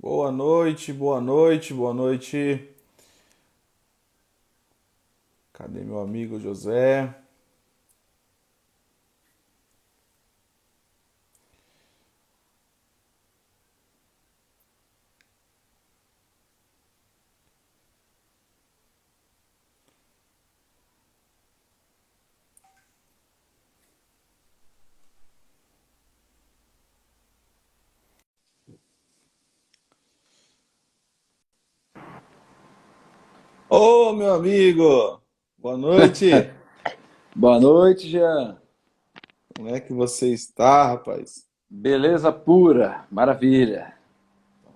Boa noite, boa noite, boa noite. Cadê meu amigo José? Ô, meu amigo! Boa noite! Boa noite, Jean. Como é que você está, rapaz? Beleza pura, maravilha.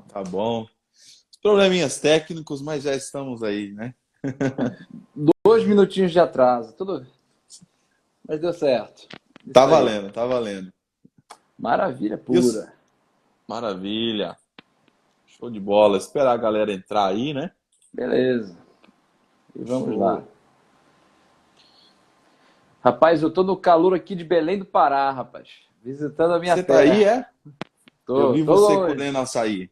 Tá bom. Os probleminhas técnicos, mas já estamos aí, né? 2 minutinhos de atraso, tudo, mas deu certo. Tá Isso aí. valendo, tá valendo. Maravilha E os... pura. Maravilha. Show de bola. Esperar a galera entrar aí, né? Beleza. E vamos lá. Show. Rapaz, eu tô no calor aqui de Belém do Pará, rapaz. Visitando a minha Você tá aí, terra. é? Eu vi Tô você longe. colhendo açaí.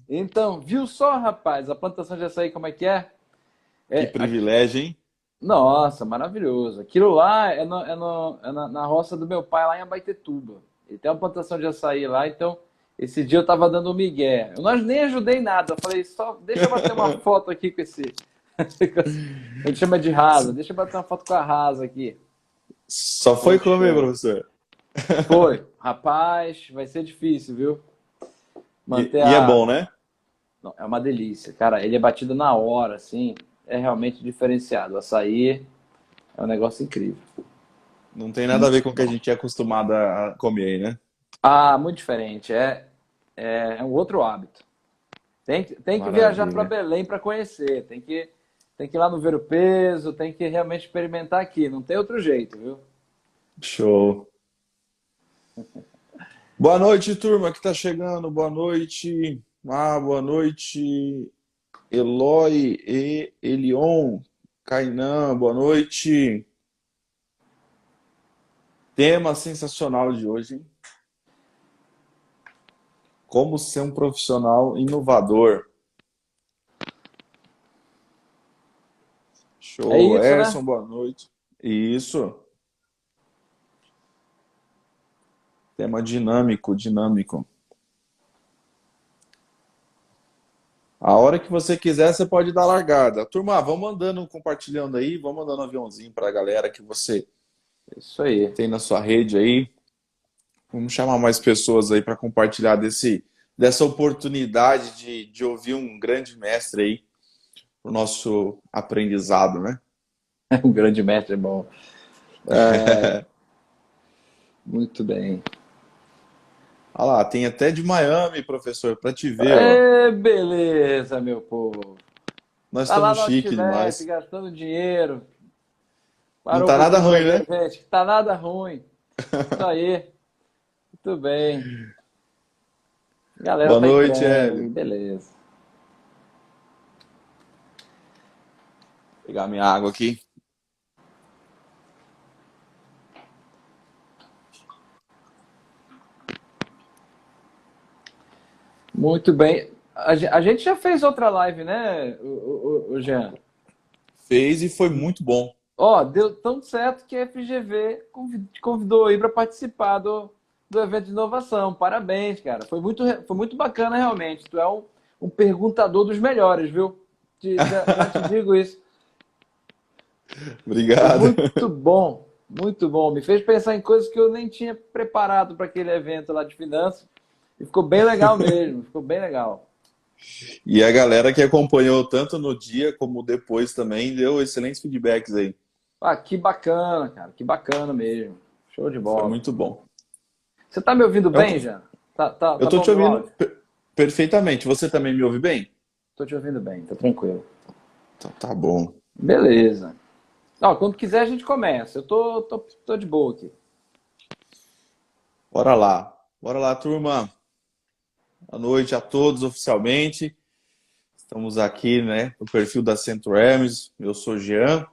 Então, viu só, rapaz, a plantação de açaí como é que é? Que É, privilégio, hein? nossa, maravilhoso. Aquilo lá é na roça do meu pai, lá em Abaetetuba. Ele tem uma plantação de açaí lá, então esse dia eu tava dando um migué. Eu nem ajudei nada. Eu falei, só deixa eu bater uma foto aqui com esse. A gente chama de rasa. Deixa eu bater uma foto com a rasa aqui. Só foi comer, Poxa, professor. foi. Rapaz, vai ser difícil, viu? E, Manter e é a. bom, né? Não, é uma delícia. Cara, ele é batido na hora, assim. É realmente diferenciado. O açaí é um negócio incrível. Não tem nada a ver Muito com o que a bom. gente é acostumado a comer aí, né? Ah, muito diferente. É um outro hábito. Tem que viajar para Maravilha. Belém para conhecer. Tem que ir lá no Ver o Peso, tem que realmente experimentar aqui. Não tem outro jeito, viu? Show. Boa noite, turma que tá chegando. Boa noite. Boa noite, Eloy e Elion. Kainan, boa noite. Tema sensacional de hoje, hein? Como ser um profissional inovador. É Show. isso, né? Erson, boa noite. Isso. Tema dinâmico, dinâmico. A hora que você quiser, você pode dar largada. Turma, vão mandando, compartilhando aí, vão mandando um aviãozinho para a galera que você Isso aí. tem na sua rede aí. Vamos chamar mais pessoas aí para compartilhar dessa oportunidade de ouvir um grande mestre aí, o nosso aprendizado, né? Um grande mestre é bom. Muito bem. Olha lá, tem até de Miami, professor, para te ver, ó. É, beleza, meu povo. Nós Tá lá estamos no chique Outlet, demais. gastando dinheiro. Não Parou um tá nada pouquinho para ruim, ver né? a gente. Tá nada ruim. Isso aí. Muito bem. A galera Boa tá noite, entrando aí, Hélio. beleza. Vou pegar minha água aqui. Muito bem. A gente já fez outra live, né, o Jean? Fez e foi muito bom. Ó, deu tão certo que a FGV te convidou aí para participar do evento de inovação. Parabéns, cara. Foi muito bacana, realmente. Tu é um perguntador dos melhores, viu? Já te digo isso. Foi Obrigado. muito bom, muito bom. Me fez pensar em coisas que eu nem tinha preparado para aquele evento lá de finanças. E ficou bem legal mesmo, ficou bem legal. E a galera que acompanhou tanto no dia como depois também deu excelentes feedbacks aí. Ah, que bacana, cara, que bacana mesmo. Show de Foi bola. muito bom. Você tá me ouvindo É um bem, prof- Jean? Tá, Eu tá tô bom te meu ouvindo áudio? perfeitamente. Você também me ouve bem? Tô te ouvindo bem, tá tranquilo. Então tá bom. Beleza. Ó, quando quiser a gente começa. Eu tô de boa aqui. Bora lá. Bora lá, turma. Boa noite a todos oficialmente. Estamos aqui, né, no perfil da Centro Hermes. Eu sou Jean.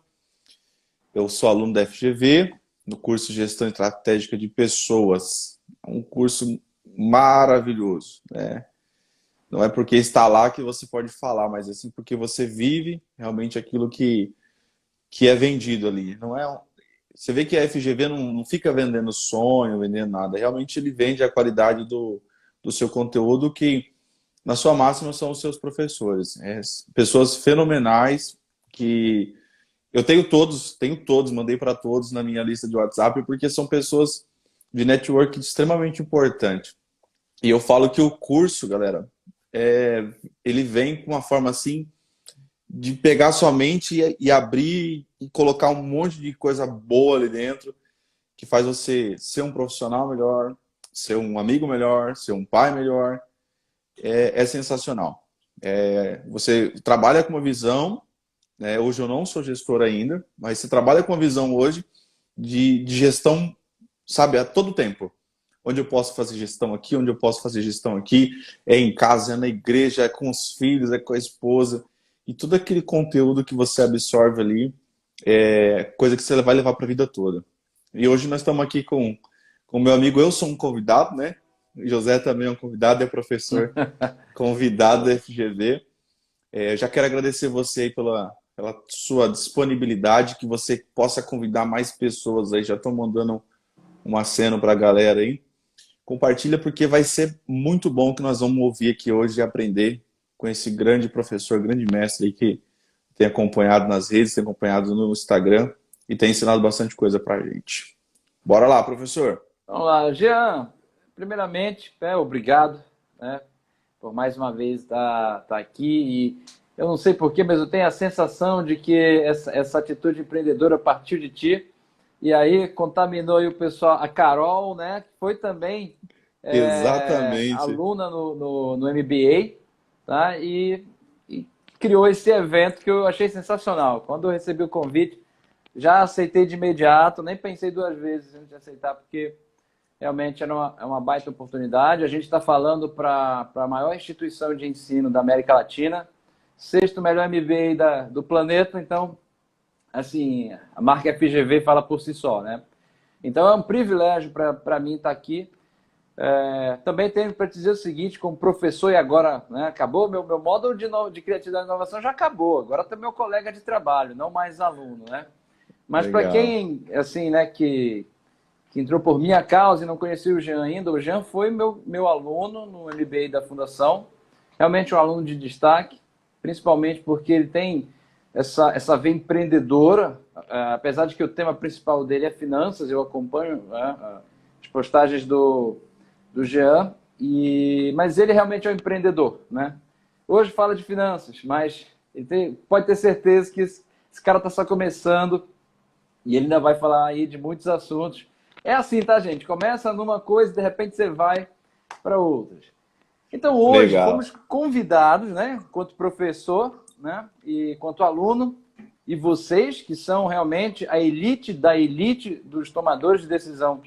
Eu sou aluno da FGV, no curso de Gestão Estratégica de Pessoas. É um curso maravilhoso, né? Não é porque está lá que você pode falar, mas assim porque você vive realmente aquilo que é vendido ali. Não é, você vê que a FGV não fica vendendo sonho, vendendo nada. Realmente ele vende a qualidade do seu conteúdo, que na sua máxima são os seus professores. É, pessoas fenomenais que eu tenho todos, mandei para todos na minha lista de WhatsApp, porque são pessoas de network extremamente importante. E eu falo que o curso, galera, ele vem com uma forma assim de pegar sua mente e abrir e colocar um monte de coisa boa ali dentro, que faz você ser um profissional melhor, ser um amigo melhor, ser um pai melhor. É sensacional. Você trabalha com uma visão, né? Hoje eu não sou gestor ainda, mas você trabalha com uma visão hoje de gestão, sabe, a todo tempo. Onde eu posso fazer gestão aqui, onde eu posso fazer gestão aqui, é em casa, é na igreja, é com os filhos, é com a esposa. E todo aquele conteúdo que você absorve ali é coisa que você vai levar para a vida toda. E hoje nós estamos aqui com o meu amigo, eu sou um convidado, né? O José também é um convidado, é professor convidado da FGV. Eu já quero agradecer você aí pela sua disponibilidade, que você possa convidar mais pessoas aí. Já estou mandando um aceno para a galera aí. Compartilha, porque vai ser muito bom que nós vamos ouvir aqui hoje e aprender com esse grande professor, grande mestre aí que tem acompanhado nas redes, tem acompanhado no Instagram e tem ensinado bastante coisa para a gente. Bora lá, professor. Vamos lá, Jean. Primeiramente, obrigado, né, por mais uma vez estar aqui. E eu não sei porquê, mas eu tenho a sensação de que essa atitude empreendedora partiu de ti. E aí contaminou aí o pessoal, a Carol, né, que foi também Exatamente. aluna no MBA, tá? E criou esse evento que eu achei sensacional. Quando eu recebi o convite, já aceitei de imediato, nem pensei duas vezes antes de aceitar, porque realmente é uma baita oportunidade. A gente está falando para a maior instituição de ensino da América Latina, sexto melhor MBA do planeta, então, assim, a marca FGV fala por si só, né? Então é um privilégio para mim estar aqui. Também tenho para te dizer o seguinte, como professor, e agora, né, acabou, meu módulo de criatividade e inovação já acabou, agora está meu colega de trabalho, não mais aluno, né? Mas para Legal. quem, assim, né, que entrou por minha causa e não conhecia o Jean ainda, o Jean foi meu aluno no MBA da Fundação, realmente um aluno de destaque, principalmente porque ele tem essa veia empreendedora, apesar de que o tema principal dele é finanças, eu acompanho, né, as postagens do Jean, mas ele realmente é um empreendedor, né? Hoje fala de finanças, mas pode ter certeza que esse cara está só começando e ele ainda vai falar aí de muitos assuntos. É assim, tá, gente? Começa numa coisa e de repente você vai para outras. Então hoje Legal. fomos convidados, né, enquanto professor, né, e quanto aluno, e vocês que são realmente a elite da elite dos tomadores de decisão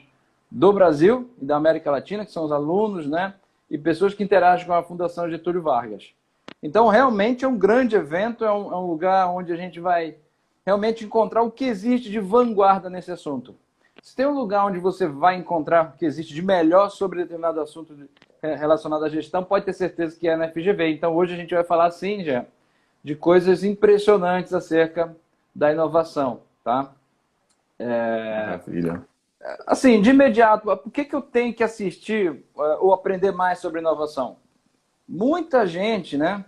do Brasil e da América Latina, que são os alunos, né, e pessoas que interagem com a Fundação Getúlio Vargas. Então realmente é um grande evento, é um lugar onde a gente vai realmente encontrar o que existe de vanguarda nesse assunto. Se tem um lugar onde você vai encontrar o que existe de melhor sobre determinado assunto relacionado à gestão, pode ter certeza que é na FGV. Então hoje a gente vai falar, sim, já, de coisas impressionantes acerca da inovação, tá? Maravilha. Assim, de imediato, por que eu tenho que assistir ou aprender mais sobre inovação? Muita gente, né,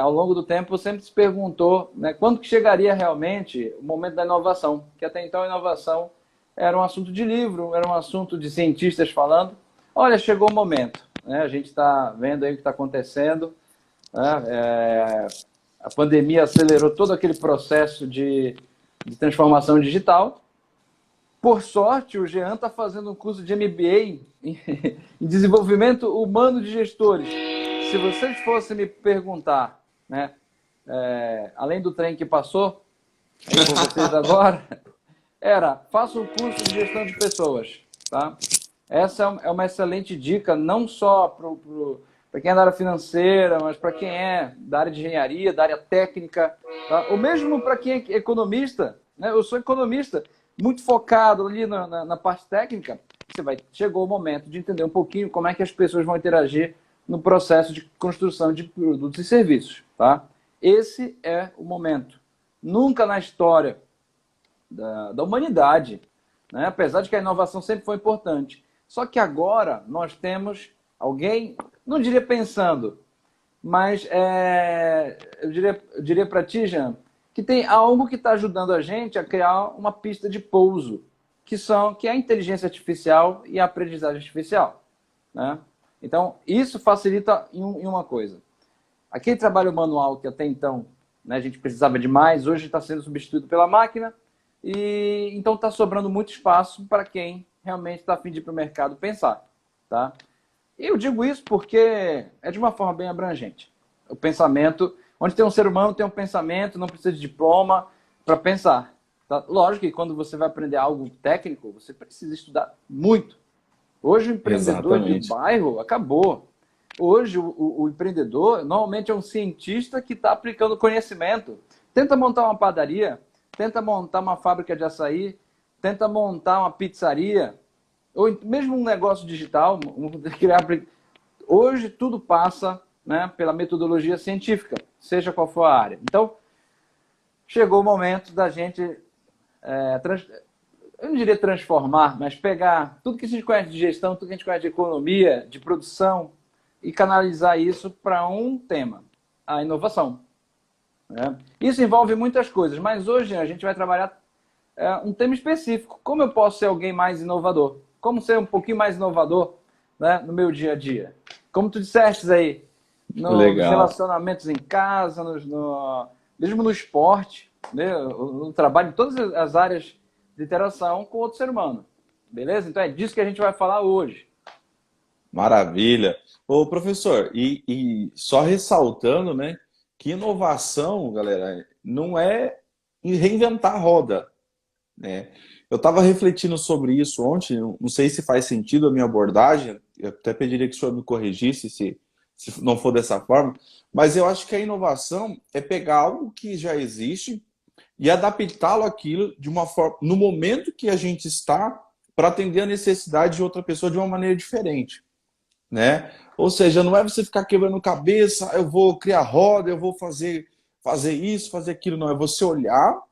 ao longo do tempo, sempre se perguntou, né, quando que chegaria realmente o momento da inovação, que até então a inovação era um assunto de livro, era um assunto de cientistas falando. Olha, chegou o momento, né? A gente está vendo aí o que está acontecendo, né? A pandemia acelerou todo aquele processo de transformação digital. Por sorte, o Jean está fazendo um curso de MBA em desenvolvimento humano de gestores. Se vocês fossem me perguntar, né, além do trem que passou aí por vocês agora, faça um curso de gestão de pessoas, tá? Essa é uma excelente dica, não só para quem é da área financeira, mas para quem é da área de engenharia, da área técnica, tá? Ou mesmo para quem é economista, né? Eu sou economista, muito focado ali na parte técnica. Chegou o momento de entender um pouquinho como é que as pessoas vão interagir no processo de construção de produtos e serviços. Tá? Esse é o momento. Nunca na história da humanidade, né? Apesar de que a inovação sempre foi importante. Só que agora nós temos alguém, não diria pensando, mas eu diria para ti, Jean, que tem algo que está ajudando a gente a criar uma pista de pouso, que é a inteligência artificial e a aprendizagem artificial. Né? Então, isso facilita em uma coisa. Aquele trabalho manual que até então, né, a gente precisava de mais, hoje está sendo substituído pela máquina, e então está sobrando muito espaço para quem realmente está a fim de ir para o mercado pensar. Tá? E eu digo isso porque é de uma forma bem abrangente. O pensamento, onde tem um ser humano, tem um pensamento, não precisa de diploma para pensar. Tá? Lógico que quando você vai aprender algo técnico, você precisa estudar muito. Hoje o empreendedor de bairro acabou. Hoje o empreendedor normalmente é um cientista que está aplicando conhecimento. Tenta montar uma padaria, tenta montar uma fábrica de açaí, tenta montar uma pizzaria, ou mesmo um negócio digital. Hoje tudo passa, né, pela metodologia científica, seja qual for a área. Então, chegou o momento da gente, eu não diria transformar, mas pegar tudo que a gente conhece de gestão, tudo que a gente conhece de economia, de produção, e canalizar isso para um tema, a inovação. Né? Isso envolve muitas coisas, mas hoje a gente vai trabalhar um tema específico. Como eu posso ser alguém mais inovador? Como ser um pouquinho mais inovador, né, no meu dia a dia? Como tu disseste aí, nos relacionamentos em casa, mesmo no esporte, né, no trabalho, em todas as áreas de interação com outro ser humano. Beleza? Então é disso que a gente vai falar hoje. Maravilha. Ô, professor, e só ressaltando, né, que inovação, galera, não é reinventar a roda, né? Eu estava refletindo sobre isso ontem, não sei se faz sentido a minha abordagem, eu até pediria que o senhor me corrigisse se não for dessa forma, mas eu acho que a inovação é pegar algo que já existe e adaptá-lo àquilo de uma forma, no momento que a gente está, para atender a necessidade de outra pessoa de uma maneira diferente. Né? Ou seja, não é você ficar quebrando cabeça, eu vou criar roda, eu vou fazer isso, fazer aquilo, não. É você olhar,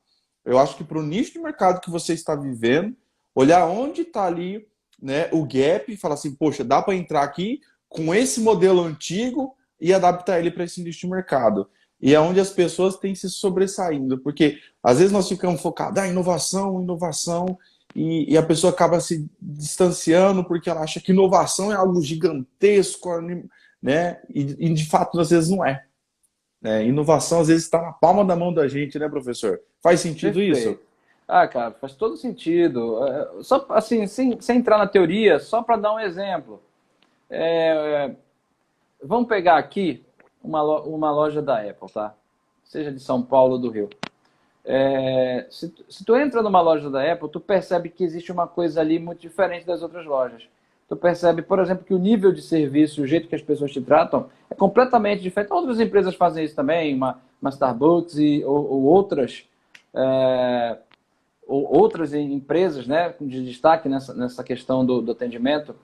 eu acho que para o nicho de mercado que você está vivendo, olhar onde está ali, né, o gap e falar assim, poxa, dá para entrar aqui com esse modelo antigo e adaptar ele para esse nicho de mercado. E é onde as pessoas têm se sobressaindo, porque às vezes nós ficamos focados em inovação, inovação, e a pessoa acaba se distanciando porque ela acha que inovação é algo gigantesco, né? E de fato, às vezes, não é. Né? Inovação, às vezes, está na palma da mão da gente, né, professor? Faz sentido isso? Ah, cara, faz todo sentido. Só assim, sem entrar na teoria, só para dar um exemplo. Vamos pegar aqui uma loja da Apple, tá? Seja de São Paulo ou do Rio. Se tu entra numa loja da Apple, tu percebe que existe uma coisa ali muito diferente das outras lojas. Tu percebe, por exemplo, que o nível de serviço, o jeito que as pessoas te tratam, é completamente diferente. Outras empresas fazem isso também, uma Starbucks ou outras empresas, né, de destaque nessa questão do atendimento.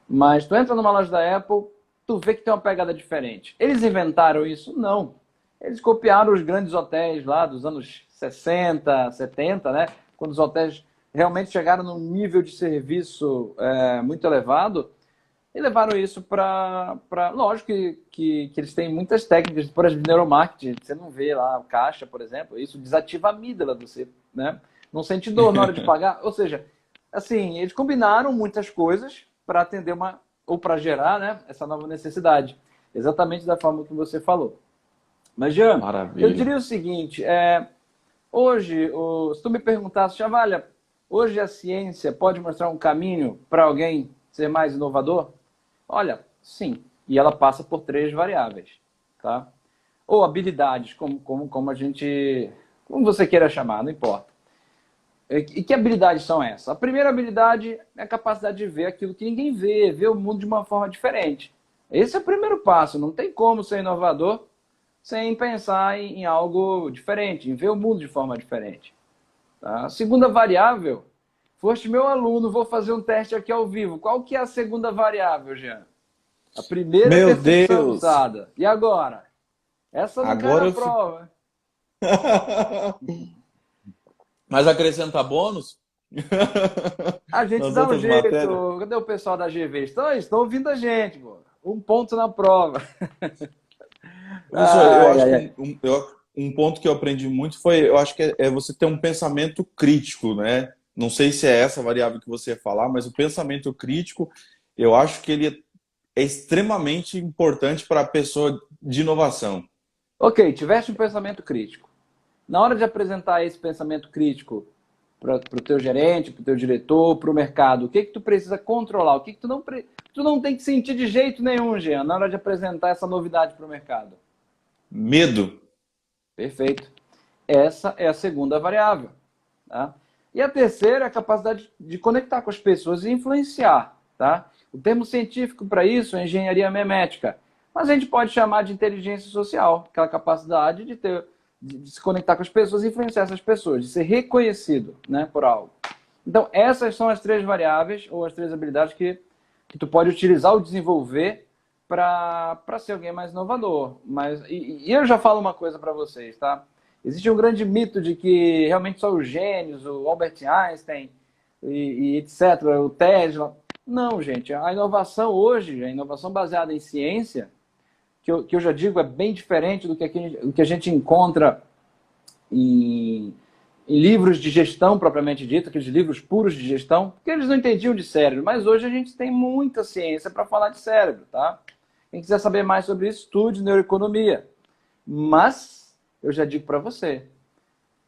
Mas tu entra numa loja da Apple, tu vê que tem uma pegada diferente. Eles inventaram isso? Não. Eles copiaram os grandes hotéis lá dos anos 60, 70, né? Quando os hotéis realmente chegaram num nível de serviço muito elevado, e levaram isso para... Lógico que eles têm muitas técnicas, por exemplo, de neuromarketing. Você não vê lá o caixa, por exemplo, isso desativa a amígdala do você, né? Não sente dor na hora de pagar. Ou seja, assim, eles combinaram muitas coisas para atender ou para gerar, né, essa nova necessidade. Exatamente da forma que você falou. Mas, Jean, eu diria o seguinte, hoje, se tu me perguntasse, Chavalha, hoje a ciência pode mostrar um caminho para alguém ser mais inovador? Olha, sim. E ela passa por 3 variáveis, tá? Ou habilidades, como a gente... Como você queira chamar, não importa. E que habilidades são essas? A primeira habilidade é a capacidade de ver aquilo que ninguém vê, ver o mundo de uma forma diferente. Esse é o primeiro passo. Não tem como ser inovador sem pensar em algo diferente, em ver o mundo de forma diferente. Tá? A segunda variável, foste meu aluno, vou fazer um teste aqui ao vivo. Qual que é a segunda variável, Jean? A primeira é Meu percepção Deus! aguçada. E agora? Essa não cai Agora na eu fico. prova. Mas acrescenta bônus A gente nas dá um outras matérias? jeito. Cadê o pessoal da GV? Estão ouvindo a gente, pô. Um ponto na prova. Professor, eu Ai, acho ai, que ai. um ponto que eu aprendi muito foi, eu acho que é você ter um pensamento crítico, né? Não sei se é essa variável que você ia falar, mas o pensamento crítico, eu acho que ele é extremamente importante para a pessoa de inovação. Ok, tiveste um pensamento crítico. Na hora de apresentar esse pensamento crítico para o teu gerente, para o teu diretor, para o mercado, o que que tu precisa controlar? O que que tu não tem que sentir de jeito nenhum, Jean, na hora de apresentar essa novidade para o mercado? Medo. Perfeito. Essa é a segunda variável. Tá? E a terceira é a capacidade de conectar com as pessoas e influenciar. Tá? O termo científico para isso é engenharia memética. Mas a gente pode chamar de inteligência social, aquela capacidade de se conectar com as pessoas e influenciar essas pessoas, de ser reconhecido, né, por algo. Então, essas são as três variáveis ou as três habilidades que tu pode utilizar ou desenvolver para ser alguém mais inovador. E eu já falo uma coisa para vocês, tá? Existe um grande mito de que realmente só os gênios, o Albert Einstein e etc., o Tesla. Não, gente, a inovação hoje, a inovação baseada em ciência, que eu já digo é bem diferente do que a gente encontra em, em livros de gestão propriamente dito, aqueles livros puros de gestão, porque eles não entendiam de cérebro, mas hoje a gente tem muita ciência para falar de cérebro, tá? Quem quiser saber mais sobre isso, estude neuroeconomia. Mas, eu já digo para você,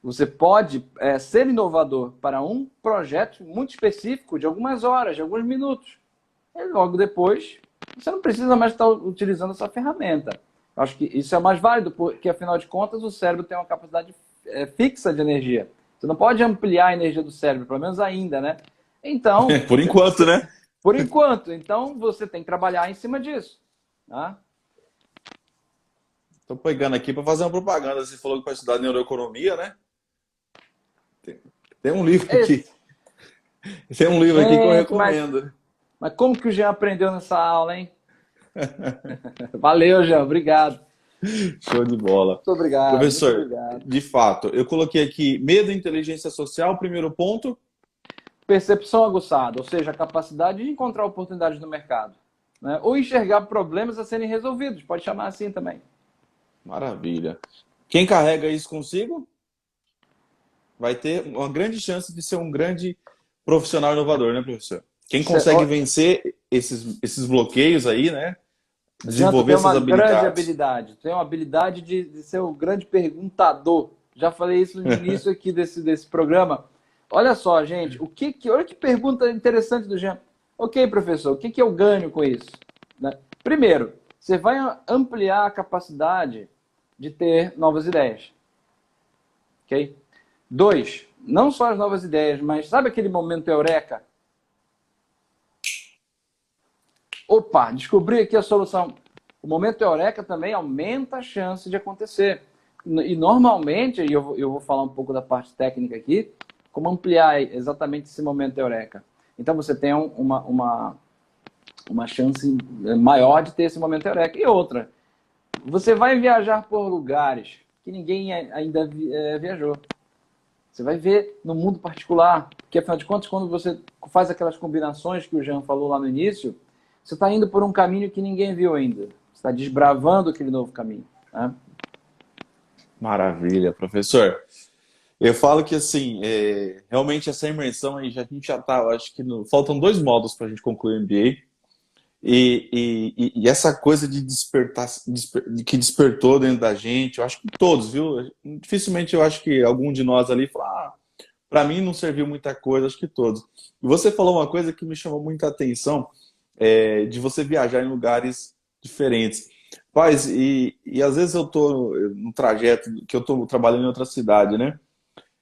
você pode ser inovador para um projeto muito específico, de algumas horas, de alguns minutos. E logo depois, você não precisa mais estar utilizando essa ferramenta. Eu acho que isso é mais válido, porque afinal de contas o cérebro tem uma capacidade fixa de energia. Você não pode ampliar a energia do cérebro, pelo menos ainda, né? Então, Por enquanto, né? por enquanto, então você tem que trabalhar em cima disso. Tá? Estou pegando aqui para fazer uma propaganda. Você falou que para estudar neuroeconomia, né? Tem, tem um livro aqui. Esse, Tem um livro aqui que eu gente, recomendo. mas como que o Jean aprendeu nessa aula, hein? Valeu, Jean, obrigado. Show de bola. Muito obrigado, muito Professor, obrigado. de fato, eu coloquei aqui medo e inteligência social, primeiro ponto. Percepção aguçada, ou seja, a capacidade de encontrar oportunidades no mercado. Né? Ou enxergar problemas a serem resolvidos, pode chamar assim também. Maravilha. Quem carrega isso consigo vai ter uma grande chance de ser um grande profissional inovador, né, professor? Quem consegue vencer esses bloqueios aí, né? Jean, tu Desenvolver tem essas uma grande habilidades. habilidade. Tu tem uma habilidade de ser um grande perguntador. Já falei isso no início aqui desse programa. Olha só, gente, olha que pergunta interessante do Jean. Ok, professor, o que eu ganho com isso? Né? Primeiro, você vai ampliar a capacidade de ter novas ideias. Ok? Dois, não só as novas ideias, mas sabe aquele momento eureka? Opa, descobri aqui a solução. O momento eureka também aumenta a chance de acontecer. E normalmente, e eu vou falar um pouco da parte técnica aqui, como ampliar exatamente esse momento eureka. Então você tem uma chance maior de ter esse momento eureka. E outra, você vai viajar por lugares que ninguém ainda viajou. Você vai ver no mundo particular, porque afinal de contas, quando você faz aquelas combinações que o Jean falou lá no início, você está indo por um caminho que ninguém viu ainda. Você está desbravando aquele novo caminho. Né? Maravilha, professor. Eu falo que, assim, realmente essa imersão aí, a gente já tá, acho que faltam 2 módulos para a gente concluir o MBA. E essa coisa de despertar, que despertou dentro da gente, eu acho que todos, viu? Dificilmente eu acho que algum de nós ali fala, para mim não serviu muita coisa, acho que todos. E você falou uma coisa que me chamou muita atenção, de você viajar em lugares diferentes. Paz, e às vezes eu tô no trajeto, que eu tô trabalhando em outra cidade, né?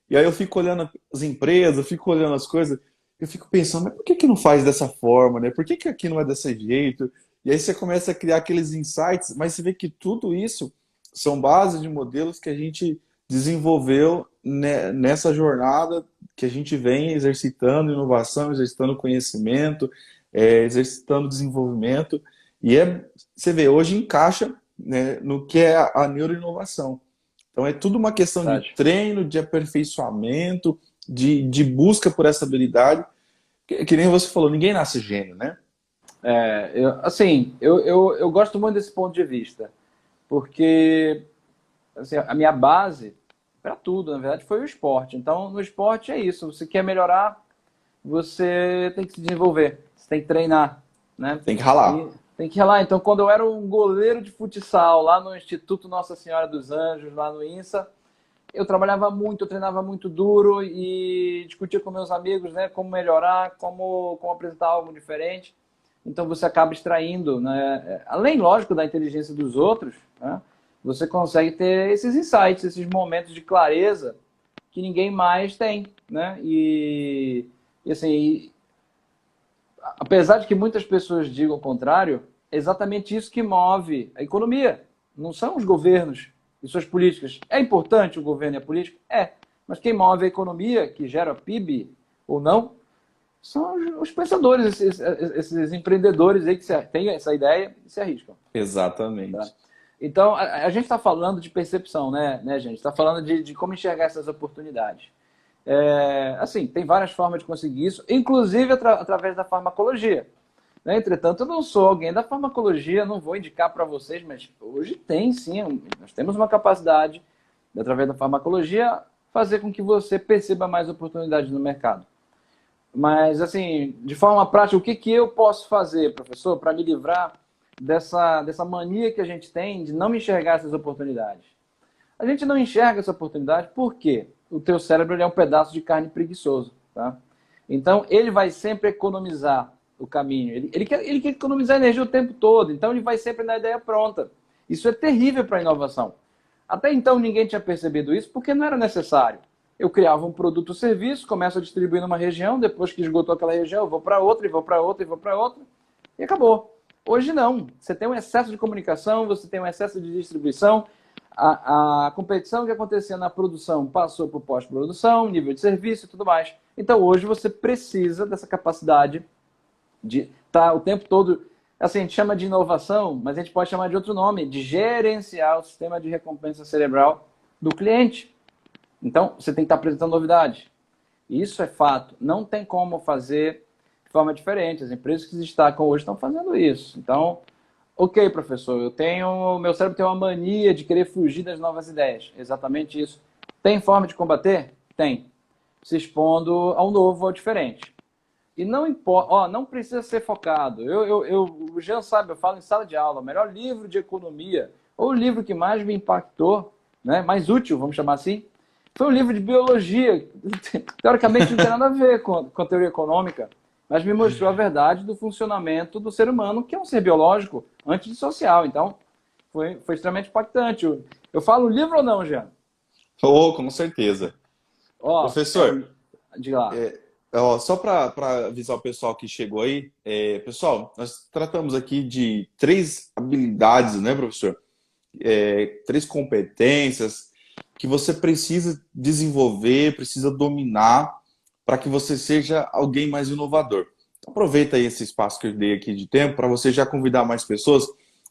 E aí eu fico olhando as empresas, eu fico olhando as coisas, eu fico pensando, mas por que não faz dessa forma, né? Por que aqui não é desse jeito? E aí você começa a criar aqueles insights, mas você vê que tudo isso são bases de modelos que a gente desenvolveu nessa jornada que a gente vem exercitando inovação, exercitando conhecimento, exercitando desenvolvimento. E você vê, hoje encaixa, né, no que é a neuroinovação. Então é tudo uma questão de Verdade. treino, de aperfeiçoamento, de busca por essa habilidade. Que nem você falou, ninguém nasce gênio, né? Eu gosto muito desse ponto de vista, porque assim, a minha base para tudo, na verdade, foi o esporte. Então, no esporte é isso. Você quer melhorar, você tem que se desenvolver, você tem que treinar, né? Tem que ralar. E tem que ralar. Então, quando eu era um goleiro de futsal lá no Instituto Nossa Senhora dos Anjos, lá no INSA, eu trabalhava muito, eu treinava muito duro e discutia com meus amigos, né, como melhorar, como apresentar algo diferente. Então você acaba extraindo, né, além, lógico, da inteligência dos outros, né, você consegue ter esses insights, esses momentos de clareza que ninguém mais tem, né? E assim, apesar de que muitas pessoas digam o contrário, é exatamente isso que move a economia. Não são os governos e suas políticas. É importante o governo e a política? É. Mas quem move a economia, que gera PIB ou não, são os pensadores, esses empreendedores aí que têm essa ideia e se arriscam. Tá? Exatamente. Então, a gente está falando de percepção, né, gente? Está falando de como enxergar essas oportunidades. Assim, tem várias formas de conseguir isso, inclusive através da farmacologia. Né? Entretanto, eu não sou alguém da farmacologia, não vou indicar para vocês, mas hoje tem sim, nós temos uma capacidade, através da farmacologia, fazer com que você perceba mais oportunidades no mercado. Mas, assim, de forma prática, o que eu posso fazer, professor, para me livrar dessa mania que a gente tem de não enxergar essas oportunidades? A gente não enxerga essa oportunidade porque o teu cérebro ele é um pedaço de carne preguiçoso, tá? Então, ele vai sempre economizar o caminho. Ele quer economizar energia o tempo todo, então ele vai sempre na ideia pronta. Isso é terrível para a inovação. Até então, ninguém tinha percebido isso porque não era necessário. Eu criava um produto ou serviço, começo a distribuir numa região, depois que esgotou aquela região, eu vou para outra, e vou para outra, e vou para outra, e acabou. Hoje não. Você tem um excesso de comunicação, você tem um excesso de distribuição, a competição que acontecia na produção passou para o pós-produção, nível de serviço e tudo mais. Então, hoje você precisa dessa capacidade de estar o tempo todo, assim, a gente chama de inovação, mas a gente pode chamar de outro nome, de gerenciar o sistema de recompensa cerebral do cliente. Então, você tem que estar apresentando novidade. Isso é fato. Não tem como fazer de forma diferente. As empresas que se destacam hoje estão fazendo isso. Então, ok, professor, meu cérebro tem uma mania de querer fugir das novas ideias. Exatamente isso. Tem forma de combater? Tem. Se expondo ao novo, ao diferente. E não importa, não precisa ser focado. O Jean sabe, eu falo em sala de aula, o melhor livro de economia, ou o livro que mais me impactou, né, mais útil, vamos chamar assim, foi um livro de biologia. Teoricamente não tem nada a ver com a teoria econômica, mas me mostrou a verdade do funcionamento do ser humano, que é um ser biológico, antissocial. Então, foi extremamente impactante. Eu falo livro ou não, Jean? Oh, com certeza. Professor, diga lá. Só para avisar o pessoal que chegou aí, pessoal, nós tratamos aqui de 3 habilidades, né, professor? 3 competências que você precisa desenvolver, precisa dominar para que você seja alguém mais inovador. Então, aproveita aí esse espaço que eu dei aqui de tempo para você já convidar mais pessoas.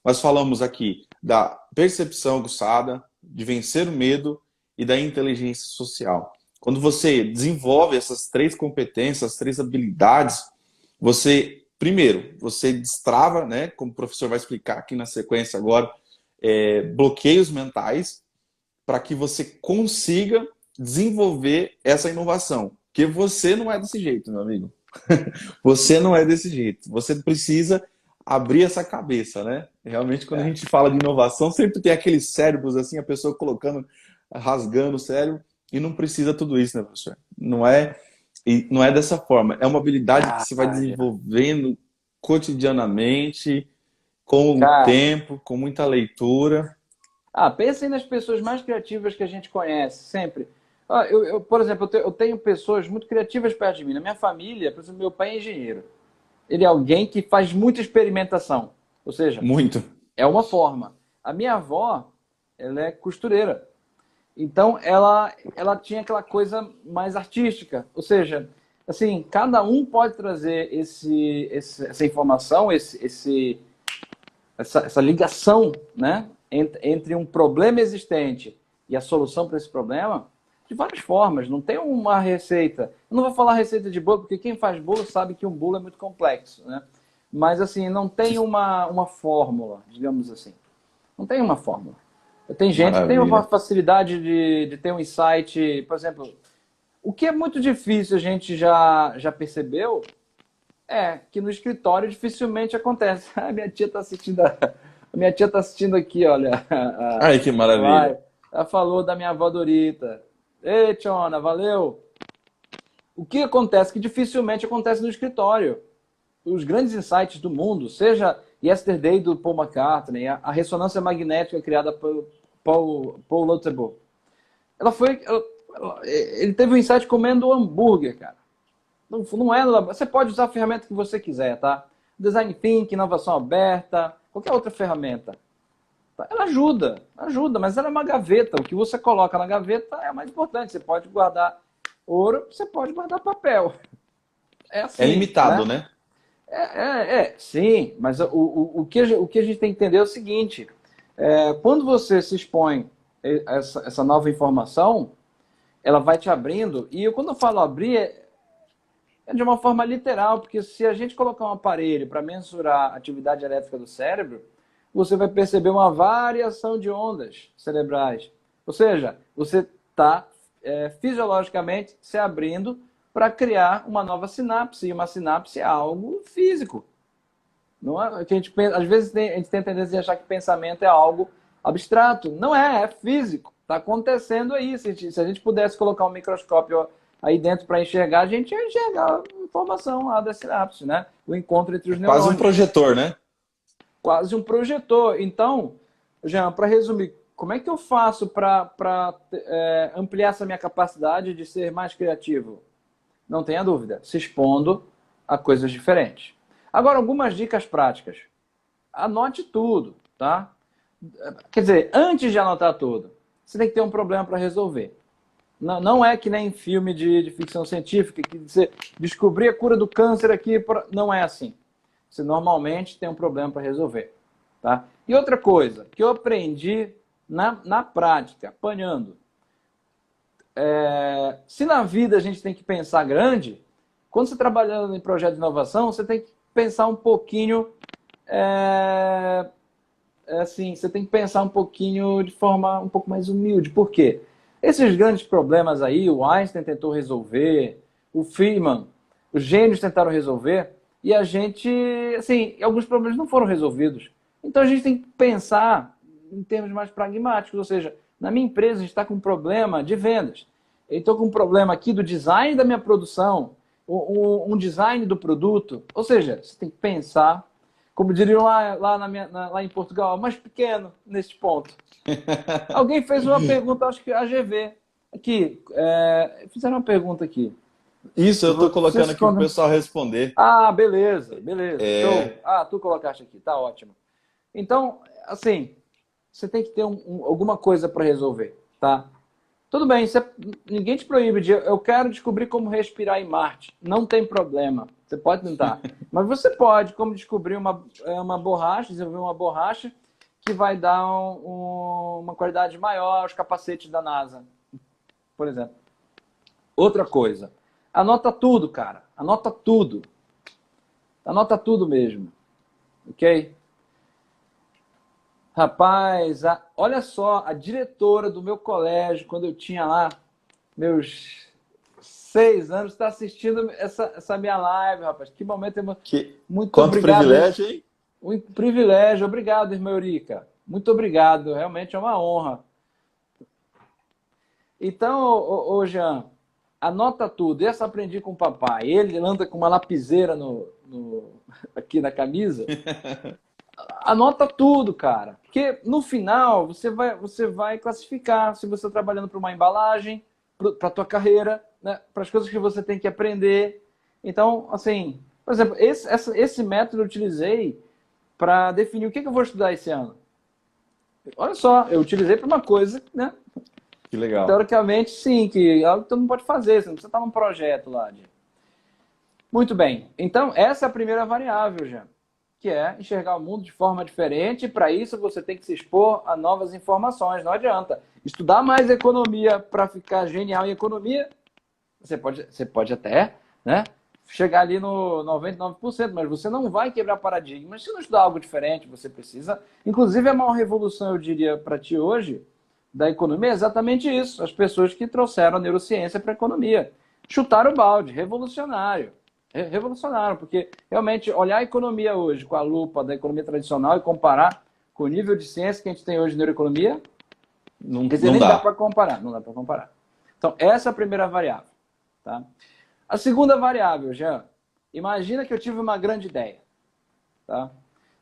Nós falamos aqui da percepção aguçada, de vencer o medo e da inteligência social. Quando você desenvolve essas 3 competências, 3 habilidades, primeiro, você destrava, né, como o professor vai explicar aqui na sequência agora, bloqueios mentais para que você consiga desenvolver essa inovação. Porque você não é desse jeito, meu amigo. Você não é desse jeito. Você precisa abrir essa cabeça, né? Realmente, quando a gente fala de inovação, sempre tem aqueles cérebros assim, a pessoa rasgando o cérebro, e não precisa tudo isso, né, professor? Não é dessa forma. É uma habilidade que você vai desenvolvendo cotidianamente, com o tempo, com muita leitura. Pensa aí nas pessoas mais criativas que a gente conhece, sempre. Por exemplo, eu tenho pessoas muito criativas perto de mim. Na minha família, por exemplo, meu pai é engenheiro. Ele é alguém que faz muita experimentação. Ou seja, é uma forma. A minha avó, ela é costureira. Então, ela tinha aquela coisa mais artística. Ou seja, assim, cada um pode trazer essa informação, essa ligação, né, entre um problema existente e a solução para esse problema, de várias formas. Não tem uma receita. Eu não vou falar receita de bolo, porque quem faz bolo sabe que um bolo é muito complexo, né? Mas, assim, não tem uma fórmula, digamos assim. Não tem uma fórmula. Tem gente que tem uma Maravilha. facilidade de ter um insight, por exemplo, o que é muito difícil, a gente já percebeu, é que no escritório dificilmente acontece. A minha tia está assistindo, a minha tia tá assistindo aqui, olha, Ai, que a live. maravilha. Ela falou da minha avó Dorita. Ei, Tiona, valeu. O que acontece? Que dificilmente acontece no escritório. Os grandes insights do mundo, seja Yesterday do Paul McCartney, a ressonância magnética criada por Paul Lutherbourg. Ele teve um insight comendo hambúrguer, cara. Não é, você pode usar a ferramenta que você quiser, tá? Design Thinking, inovação aberta, qualquer outra ferramenta. Ela ajuda, mas ela é uma gaveta. O que você coloca na gaveta é o mais importante. Você pode guardar ouro, você pode guardar papel. É assim, É limitado, né? Sim, mas o que a gente tem que entender é o seguinte: quando você se expõe a essa nova informação, ela vai te abrindo, e quando eu falo abrir, é de uma forma literal, porque se a gente colocar um aparelho para mensurar a atividade elétrica do cérebro, você vai perceber uma variação de ondas cerebrais. Ou seja, você está fisiologicamente se abrindo para criar uma nova sinapse, e uma sinapse é algo físico. Não é, que a gente pensa, às vezes a gente tem a tendência de achar que pensamento é algo abstrato. Não é, é físico. Está acontecendo aí. Se a gente pudesse colocar um microscópio aí dentro para enxergar, a gente ia enxergar a informação lá da sinapse, né? O encontro entre os neurônios. Quase um projetor, né? Quase um projetor. Então, Jean, para resumir, como é que eu faço para ampliar essa minha capacidade de ser mais criativo? Não tenha dúvida, se expondo a coisas diferentes. Agora, algumas dicas práticas. Anote tudo, tá? Quer dizer, antes de anotar tudo, você tem que ter um problema para resolver. Não é que nem filme de ficção científica, que você descobrir a cura do câncer aqui, não é assim. Você normalmente tem um problema para resolver. Tá? E outra coisa, que eu aprendi na prática, apanhando. Se na vida a gente tem que pensar grande, quando você está trabalhando em projeto de inovação, você tem que pensar um pouquinho... assim, você tem que pensar um pouquinho de forma um pouco mais humilde. Por quê? Esses grandes problemas aí, o Einstein tentou resolver, o Feynman, os gênios tentaram resolver, e a gente, assim, alguns problemas não foram resolvidos. Então a gente tem que pensar em termos mais pragmáticos, ou seja, na minha empresa a gente está com um problema de vendas. Eu estou com um problema aqui do design da minha produção, um design do produto. Ou seja, você tem que pensar, como diriam lá em Portugal, mais pequeno nesse ponto. Alguém fez uma pergunta, acho que a GV. Aqui, fizeram uma pergunta aqui. Isso, eu estou colocando aqui para o pessoal responder. Ah, beleza. Show. Ah, tu colocaste aqui, tá ótimo. Então, assim, você tem que ter alguma coisa para resolver, tá? Tudo bem, ninguém te proíbe de eu quero descobrir como respirar em Marte. Não tem problema, você pode tentar. Mas você pode, como descobrir uma borracha, desenvolver uma borracha que vai dar uma qualidade maior aos capacetes da NASA, por exemplo. Outra coisa, anota tudo, cara. Anota tudo. Anota tudo mesmo. Ok? Rapaz, olha só, a diretora do meu colégio, quando eu tinha lá meus 6 anos, está assistindo essa minha live, rapaz. Que momento muito quanto obrigado. Privilégio, hein? Um privilégio. Obrigado, irmã Eurica. Muito obrigado. Realmente é uma honra. Então, ô Jean, anota tudo. Essa aprendi com o papai. Ele anda com uma lapiseira aqui na camisa. Anota tudo, cara. Porque no final você vai classificar se você está trabalhando para uma embalagem, para a tua carreira, né, para as coisas que você tem que aprender. Então, assim, por exemplo, esse método eu utilizei para definir o que eu vou estudar esse ano. Olha só, eu utilizei para uma coisa, né? Que legal. Teoricamente, sim, que é algo que todo mundo pode fazer. Você não precisa estar num projeto lá. Muito bem. Então, essa é a primeira variável, já. que é enxergar o mundo de forma diferente, e para isso você tem que se expor a novas informações. Não adianta estudar mais economia para ficar genial em economia. Você pode até, né, chegar ali no 99%, mas você não vai quebrar paradigmas se não estudar algo diferente. Você precisa. Inclusive, a maior revolução, eu diria, para ti hoje, da economia é exatamente isso. As pessoas que trouxeram a neurociência para a economia. Chutaram o balde, revolucionário. Revolucionaram, porque realmente olhar a economia hoje com a lupa da economia tradicional e comparar com o nível de ciência que a gente tem hoje em neuroeconomia, quer dizer, nem dá para comparar. Não dá para comparar. Então, essa é a primeira variável. Tá? A segunda variável, Jean, imagina que eu tive uma grande ideia. Tá?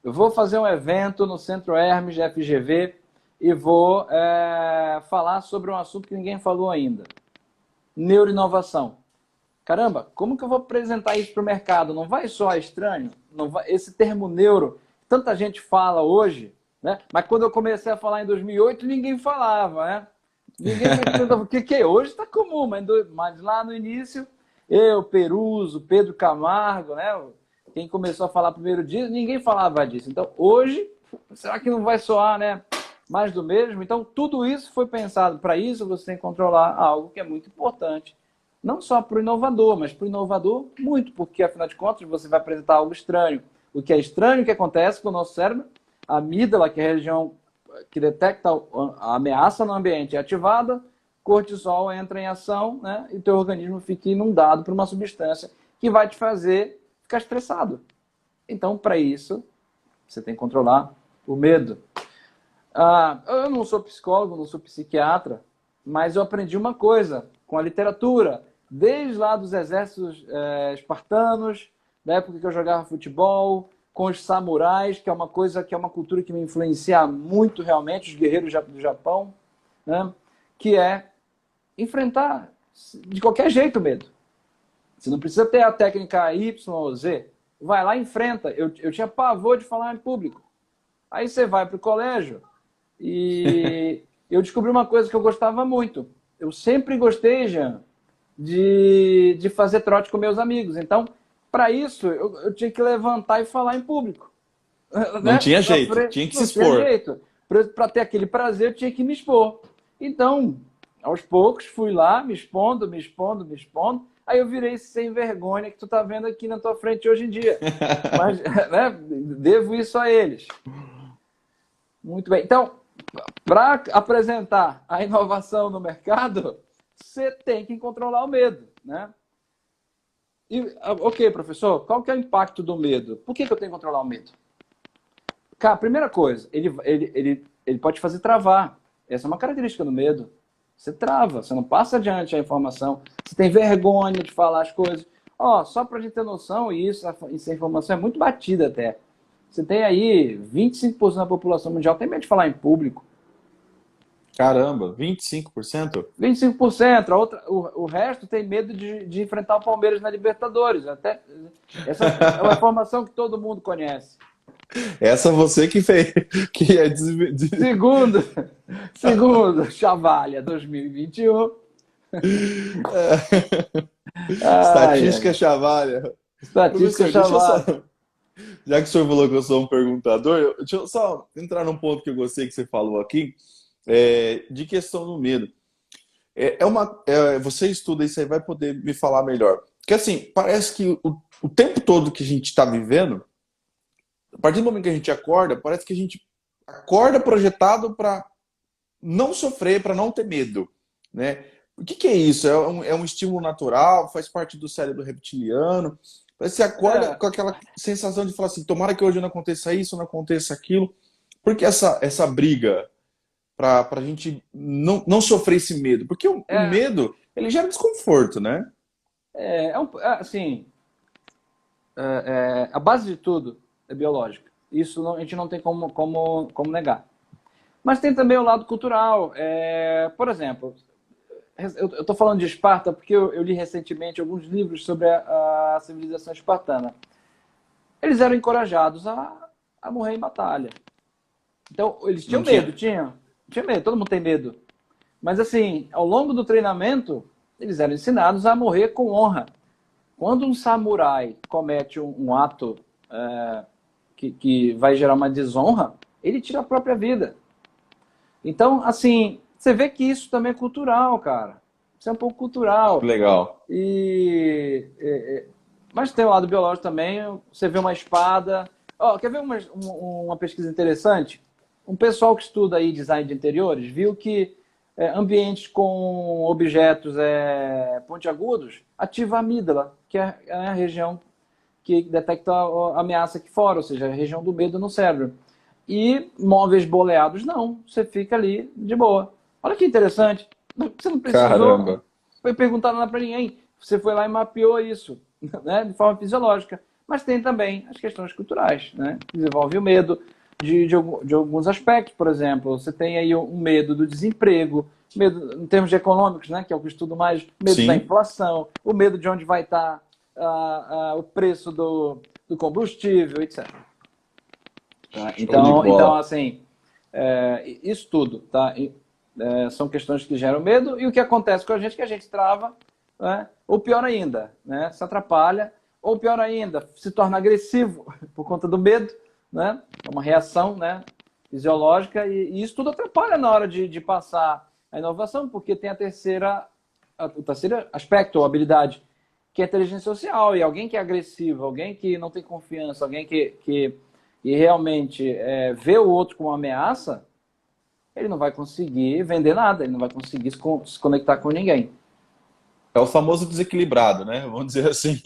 Eu vou fazer um evento no Centro Hermes de FGV e vou falar sobre um assunto que ninguém falou ainda. Neuroinovação. Caramba, como que eu vou apresentar isso para o mercado? Não vai soar estranho? Não vai... Esse termo neuro, tanta gente fala hoje, né? Mas quando eu comecei a falar em 2008, ninguém falava, né? Ninguém perguntava o que é. Hoje está comum, mas lá no início, eu, Peruso, Pedro Camargo, né? Quem começou a falar primeiro disso, ninguém falava disso. Então, hoje, será que não vai soar, né? Mais do mesmo? Então, tudo isso foi pensado. Para isso, você tem que controlar algo que é muito importante. Não só para o inovador, mas para o inovador muito, porque, afinal de contas, você vai apresentar algo estranho. O que é estranho, o que acontece com o nosso cérebro, a amígdala, que é a região que detecta a ameaça no ambiente, é ativada, cortisol entra em ação, né, e o teu organismo fica inundado por uma substância que vai te fazer ficar estressado. Então, para isso, você tem que controlar o medo. Eu não sou psicólogo, não sou psiquiatra, mas eu aprendi uma coisa com a literatura, desde lá dos exércitos espartanos, da época que eu jogava futebol, com os samurais, que é uma coisa, que é uma cultura que me influencia muito realmente, os guerreiros do Japão, né? Que é enfrentar de qualquer jeito o medo. Você não precisa ter a técnica Y ou Z. Vai lá e enfrenta. Eu tinha pavor de falar em público. Aí você vai para o colégio e eu descobri uma coisa que eu gostava muito. Eu sempre gostei, Jean, de fazer trote com meus amigos. Então, para isso, eu tinha que levantar e falar em público. Não Né? tinha jeito, tinha que se expor. Não tinha jeito. Para ter aquele prazer, eu tinha que me expor. Então, aos poucos, fui lá, me expondo. Aí eu virei esse sem vergonha que tu tá vendo aqui na tua frente hoje em dia. Mas, né, devo isso a eles. Muito bem. Então, para apresentar a inovação no mercado, você tem que controlar o medo, né? Ok, professor, qual que é o impacto do medo? Por que eu tenho que controlar o medo? Cara, primeira coisa, ele pode fazer travar. Essa é uma característica do medo. Você trava, você não passa adiante a informação, você tem vergonha de falar as coisas. Só para a gente ter noção, e essa informação é muito batida até. Você tem aí 25% da população mundial tem medo de falar em público. Caramba, 25%? 25%. O resto tem medo de enfrentar o Palmeiras na Libertadores. Essa é uma informação que todo mundo conhece. Essa você que fez. Que é Segundo Chavalha 2021. Estatística Chavalha. Estatística Chavalha. Já que o senhor falou que eu sou um perguntador, deixa eu só entrar num ponto que eu gostei que você falou aqui, de questão do medo. Você estuda isso aí, vai poder me falar melhor. Porque assim, parece que o tempo todo que a gente está vivendo, a partir do momento que a gente acorda, parece que a gente acorda projetado para não sofrer, para não ter medo, né? O que é isso? É um estímulo natural? Faz parte do cérebro reptiliano? Você acorda com aquela sensação de falar assim, tomara que hoje não aconteça isso, não aconteça aquilo. Por que essa briga para a gente não sofrer esse medo? Porque o medo, ele gera desconforto, né? A base de tudo é biológica. Isso a gente não tem como negar. Mas tem também o lado cultural. Por exemplo, eu estou falando de Esparta porque eu li recentemente alguns livros sobre a civilização espartana. Eles eram encorajados a morrer em batalha. Então, eles tinham medo, tinha medo, todo mundo tem medo. Mas assim, ao longo do treinamento, eles eram ensinados a morrer com honra. Quando um samurai comete um ato que vai gerar uma desonra, ele tira a própria vida. Então, assim, você vê que isso também é cultural, cara. Isso é um pouco cultural. Legal. Mas tem o lado biológico também. Você vê uma espada. Ó, quer ver uma pesquisa interessante? Um pessoal que estuda aí design de interiores viu que ambientes com objetos pontiagudos ativa a amígdala, que é a região que detecta a ameaça aqui fora, ou seja, a região do medo no cérebro. E móveis boleados, não. Você fica ali de boa. Olha que interessante. Você não precisou Caramba. foi perguntar nada para ninguém. Você foi lá e mapeou isso, né, de forma fisiológica. Mas tem também as questões culturais, né? Desenvolve o medo de alguns aspectos, por exemplo. Você tem aí um medo do desemprego, medo em termos de econômicos, né, que é o que eu estudo mais, medo da Sim, inflação, o medo de onde vai estar o preço do combustível, etc. Tá? show de Então, bola. assim, isso tudo, tá? São questões que geram medo, e o que acontece com a gente é que a gente trava, né? Ou pior ainda, né? Se atrapalha, ou pior ainda, se torna agressivo por conta do medo, né? É uma reação, né, fisiológica, e isso tudo atrapalha na hora de passar a inovação, porque tem o terceiro aspecto, ou habilidade, que é a inteligência social, e alguém que é agressivo, alguém que não tem confiança, alguém que realmente vê o outro como uma ameaça, ele não vai conseguir vender nada, ele não vai conseguir se conectar com ninguém. É o famoso desequilibrado, né? Vamos dizer assim.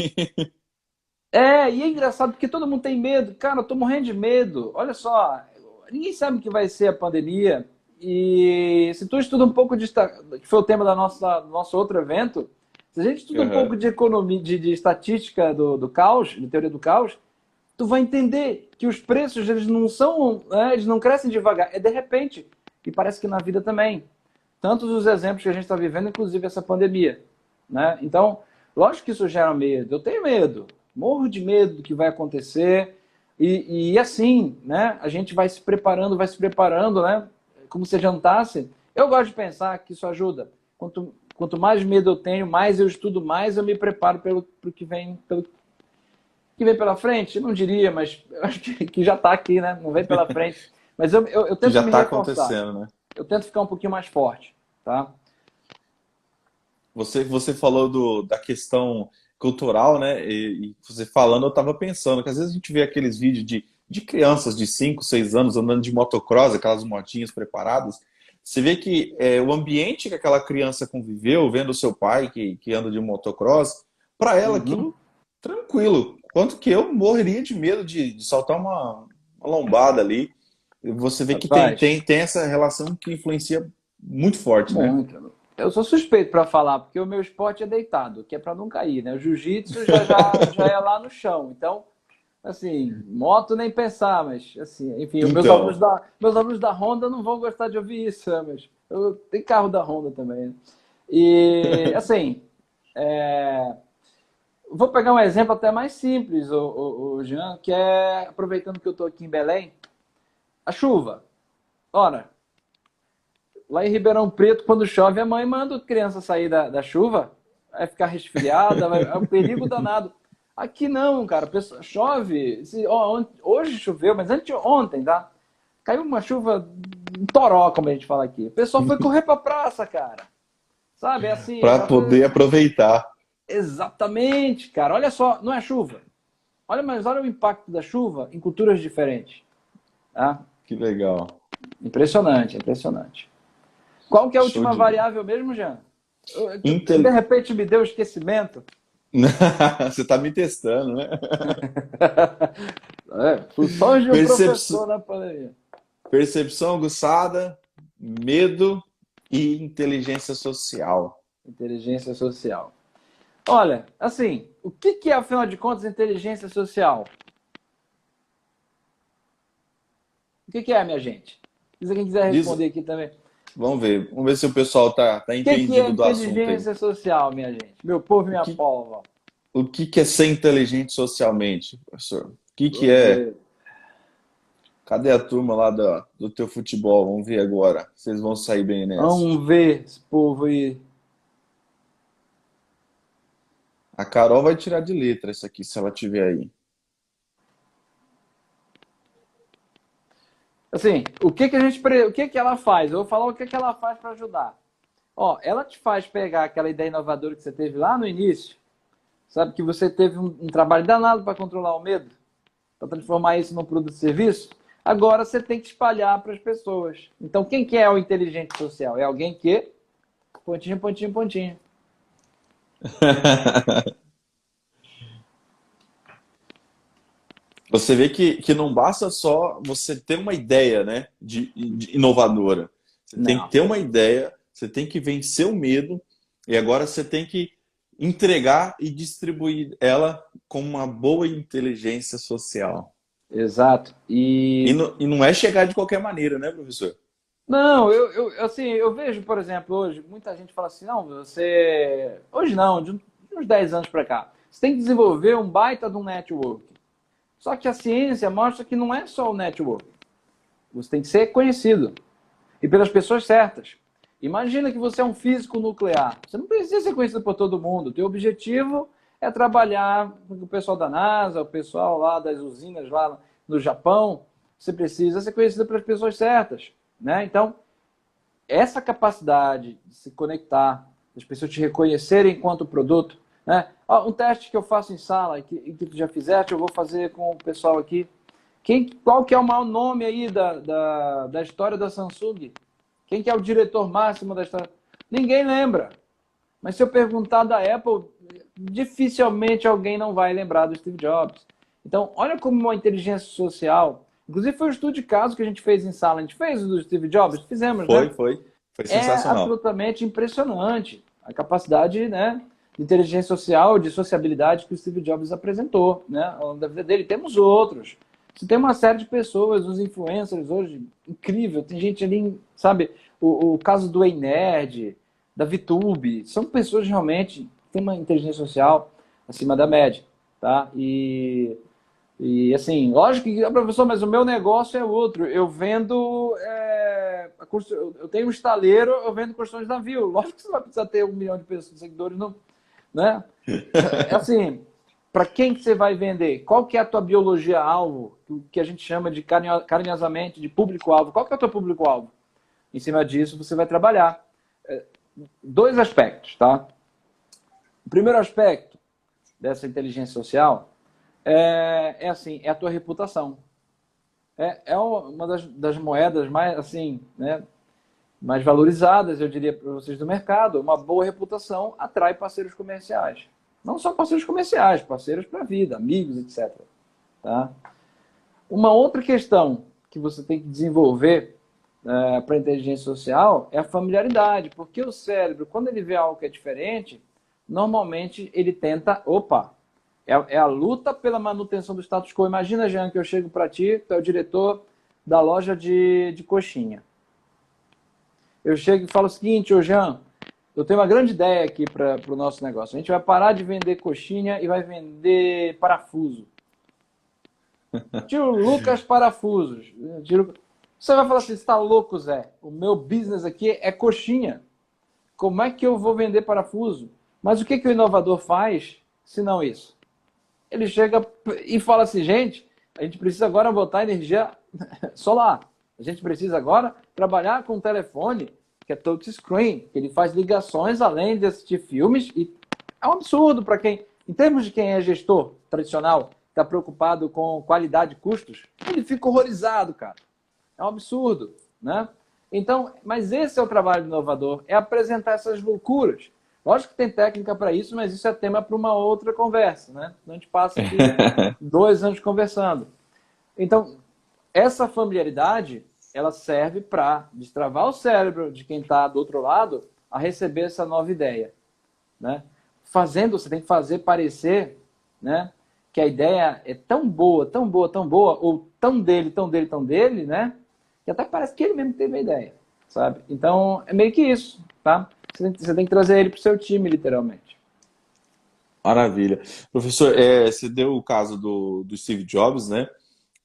E é engraçado porque todo mundo tem medo. Cara, eu tô morrendo de medo. Olha só, ninguém sabe o que vai ser a pandemia. E se tu estuda um pouco que foi o tema do nosso outro evento, se a gente estuda um Aham. pouco de economia, de estatística do caos, de teoria do caos, tu vai entender que os preços eles não são, eles não crescem devagar, é de repente. E parece que na vida também. Tantos os exemplos que a gente está vivendo, inclusive essa pandemia, né? Então, lógico que isso gera medo. Eu tenho medo, morro de medo do que vai acontecer. E assim, né? A gente vai se preparando, né? Como se jantasse. Eu gosto de pensar que isso ajuda. Quanto mais medo eu tenho, mais eu estudo, mais eu me preparo pelo que vem pela frente. Eu não diria, mas eu acho que já está aqui, né? Não vem pela frente. Mas eu Que tento já me está reforçar. acontecendo, né? Eu tento ficar um pouquinho mais forte, tá? Você falou da questão cultural, né? E você falando, eu estava pensando que às vezes a gente vê aqueles vídeos de crianças de 5, 6 anos andando de motocross, aquelas motinhas preparadas. Você vê que o ambiente que aquela criança conviveu, vendo o seu pai que anda de motocross, para ela Uhum. aquilo tranquilo. Quanto que eu morreria de medo de saltar uma lombada ali. E você vê que Rapaz, tem essa relação que influencia muito forte, né? muito. Eu sou suspeito para falar, porque o meu esporte é deitado, que é para não cair, né? O jiu-jitsu já é lá no chão. Então, assim, moto nem pensar, mas, assim, enfim, Então, meus alunos da Honda não vão gostar de ouvir isso, né? Mas tem carro da Honda também, né? E, assim, é, vou pegar um exemplo até mais simples, o Jean, que é, aproveitando que eu estou aqui em Belém, a chuva. Ora, lá em Ribeirão Preto, quando chove, a mãe manda a criança sair da chuva, vai ficar resfriada, é um perigo danado. Aqui não, cara, chove. Hoje choveu, mas ontem, tá? Caiu uma chuva, um toró, como a gente fala aqui. O pessoal foi correr pra praça, cara. Sabe, é assim, para aquela coisa. poder aproveitar. Exatamente, cara. Olha só, não é chuva. Olha o impacto da chuva em culturas diferentes. Tá? Que legal. Impressionante, impressionante. Qual que é a Show última de bola. variável mesmo, Jean? De Intel... repente me deu esquecimento. Você está me testando, né? Surge um Percepção, professor na pandemia. percepção aguçada, medo e inteligência social. Inteligência social. Olha, assim, o que é, afinal de contas, inteligência social? O que é, minha gente? Se quem quiser Diz, responder aqui também. vamos ver se o pessoal tá O que é entendido do assunto aí. inteligência social, minha gente? Meu povo e O minha que, pova. o que que é ser inteligente socialmente, professor? O que Vamos é? ver. Cadê a turma lá do teu futebol? Vamos ver agora. Vocês vão sair bem nessa. Vamos ver esse povo aí. A Carol vai tirar de letra isso aqui, se ela tiver aí. Assim, o que que ela faz? Eu vou falar o que que ela faz para ajudar. Ó, ela te faz pegar aquela ideia inovadora que você teve lá no início, sabe que você teve um trabalho danado para controlar o medo, para transformar isso num produto e serviço. Agora você tem que espalhar para as pessoas. Então, quem que é o inteligente social? É alguém que pontinho, pontinho, pontinho. Você vê que não basta só você ter uma ideia, né, de inovadora. Você tem que Não, ter uma ideia, você tem que vencer o medo e agora você tem que entregar e distribuir ela com uma boa inteligência social. exato. E não é chegar de qualquer maneira, né, professor? Não, assim, eu vejo, por exemplo, hoje, muita gente fala assim, não, você... Hoje não, de uns 10 anos para cá. Você tem que desenvolver um baita de um network. Só que a ciência mostra que não é só o network. Você tem que ser conhecido. E pelas pessoas certas. Imagina que você é um físico nuclear. Você não precisa ser conhecido por todo mundo. O teu objetivo é trabalhar com o pessoal da NASA, o pessoal lá das usinas lá no Japão. Você precisa ser conhecido pelas pessoas certas, né? Então, essa capacidade de se conectar, das pessoas te reconhecerem enquanto produto, né? Ó, um teste que eu faço em sala, que tu já fizeste, eu vou fazer com o pessoal aqui. Qual que é o maior nome aí da história da Samsung? Quem que é o diretor máximo da história? Ninguém lembra. Mas se eu perguntar da Apple, dificilmente alguém não vai lembrar do Steve Jobs. Então, olha como uma inteligência social. Inclusive, foi um estudo de caso que a gente fez em sala. A gente fez o do Steve Jobs? Fizemos, né? Foi É sensacional. absolutamente impressionante a capacidade, né, de inteligência social, de sociabilidade que o Steve Jobs apresentou, né, ao longo da vida dele. Temos outros. Você tem uma série de pessoas, os influencers hoje, incrível. Tem gente ali, sabe, o caso do Ei Nerd, da VTube, são pessoas realmente que têm uma inteligência social acima da média, tá? E assim, lógico que, professor, mas o meu negócio é outro. Eu vendo. Eu tenho um estaleiro, eu vendo construções de navio. Lógico que você vai precisar ter 1 milhão de pessoas, seguidores, não, né? É assim, para quem que você vai vender? Qual que é a tua biologia-alvo? Que a gente chama de carinhosamente de público-alvo. Qual que é o teu público-alvo? Em cima disso, você vai trabalhar. Dois aspectos, tá? O primeiro aspecto dessa inteligência social assim, é a tua reputação. É uma das moedas mais, assim, né, mais valorizadas, eu diria para vocês, do mercado. Uma boa reputação atrai parceiros comerciais. Não só parceiros comerciais, parceiros para a vida, amigos, etc. Tá? Uma outra questão que você tem que desenvolver para a inteligência social é a familiaridade, porque o cérebro, quando ele vê algo que é diferente, normalmente ele tenta, opa, é a luta pela manutenção do status quo. Imagina, Jean, que eu chego para ti, tu é o diretor da loja de coxinha. Eu chego e falo o seguinte, ô Jean, eu tenho uma grande ideia aqui para o nosso negócio. A gente vai parar de vender coxinha e vai vender parafuso. Tio Lucas Parafusos. Você vai falar assim, você está louco, Zé? O meu business aqui é coxinha. Como é que eu vou vender parafuso? Mas o que, que o inovador faz, se não isso? Ele chega e fala assim, gente, a gente precisa agora botar energia solar. A gente precisa agora trabalhar com um telefone que é touchscreen, que ele faz ligações além de assistir filmes. E é um absurdo para quem, em termos de quem é gestor tradicional, está preocupado com qualidade e custos, ele fica horrorizado, cara. É um absurdo, né? Então, mas esse é o trabalho do inovador, é apresentar essas loucuras. Lógico que tem técnica para isso, mas isso é tema para uma outra conversa, né? A gente passa aqui 2 anos conversando. Então, essa familiaridade, ela serve para destravar o cérebro de quem está do outro lado a receber essa nova ideia, né? Fazendo, você tem que fazer parecer, né, que a ideia é tão boa, tão boa, tão boa, ou tão dele, tão dele, tão dele, né? Que até parece que ele mesmo teve a ideia, sabe? Então, é meio que isso, tá? Você tem que trazer ele para o seu time, literalmente. Maravilha. Professor, você deu o caso do Steve Jobs, né?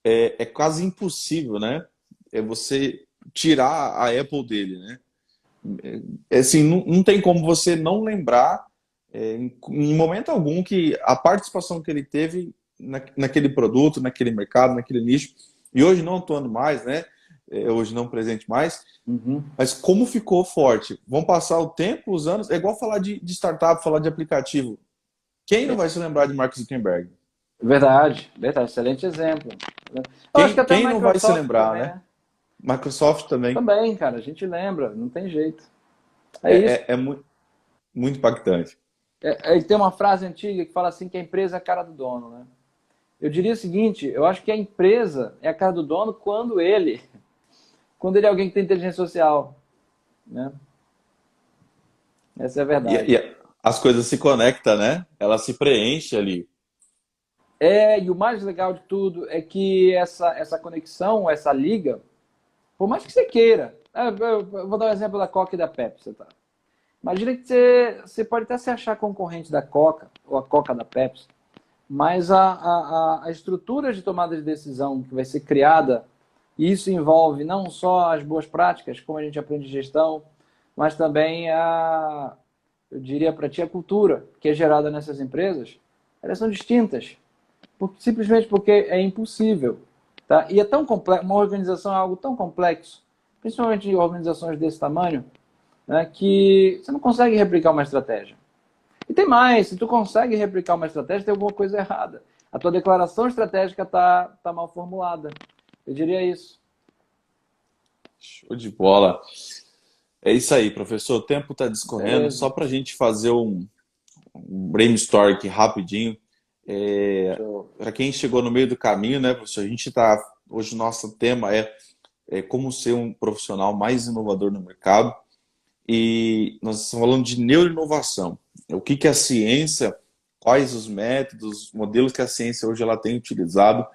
É quase impossível, né? É você tirar a Apple dele, né? Assim, não tem como você não lembrar, em momento algum, que a participação que ele teve naquele produto, naquele mercado, naquele nicho, e hoje não atuando mais, né? hoje não presente mais, Uhum. mas como ficou forte. Vão passar o tempo, os anos, é igual falar de startup, falar de aplicativo. Quem não vai se lembrar de Mark Zuckerberg? Verdade, verdade, excelente exemplo. Eu acho que até a Quem não vai se Microsoft lembrar, também, né? né? Microsoft também. Também, cara, a gente lembra, não tem jeito. É isso. É muito, muito impactante. Tem uma frase antiga que fala assim que a empresa é a cara do dono, né? Eu diria o seguinte, eu acho que a empresa é a cara do dono quando ele é alguém que tem inteligência social, né? Essa é a verdade. As coisas se conectam, né? Ela se preenche ali. E o mais legal de tudo é que essa conexão, essa liga, por mais que você queira, eu vou dar o exemplo da Coca e da Pepsi, tá? Imagina que você pode até se achar concorrente da Coca, ou a Coca da Pepsi, mas a estrutura de tomada de decisão que vai ser criada, e isso envolve não só as boas práticas, como a gente aprende gestão, mas também eu diria para ti, a cultura que é gerada nessas empresas, elas são distintas, simplesmente porque é impossível. Tá? E é tão complexo, uma organização é algo tão complexo, principalmente em organizações desse tamanho, né, que você não consegue replicar uma estratégia. E tem mais, se tu consegue replicar uma estratégia, tem alguma coisa errada. A tua declaração estratégica tá mal formulada. Eu diria isso. Show de bola. É isso aí, professor. O tempo está discorrendo. Beleza. Só para a gente fazer um brainstorm aqui rapidinho. Show. Para quem chegou no meio do caminho, né, professor? A gente está. Hoje o nosso tema é como ser um profissional mais inovador no mercado. E nós estamos falando de neuroinovação. O que que a ciência, quais os métodos, os modelos que a ciência hoje ela tem utilizado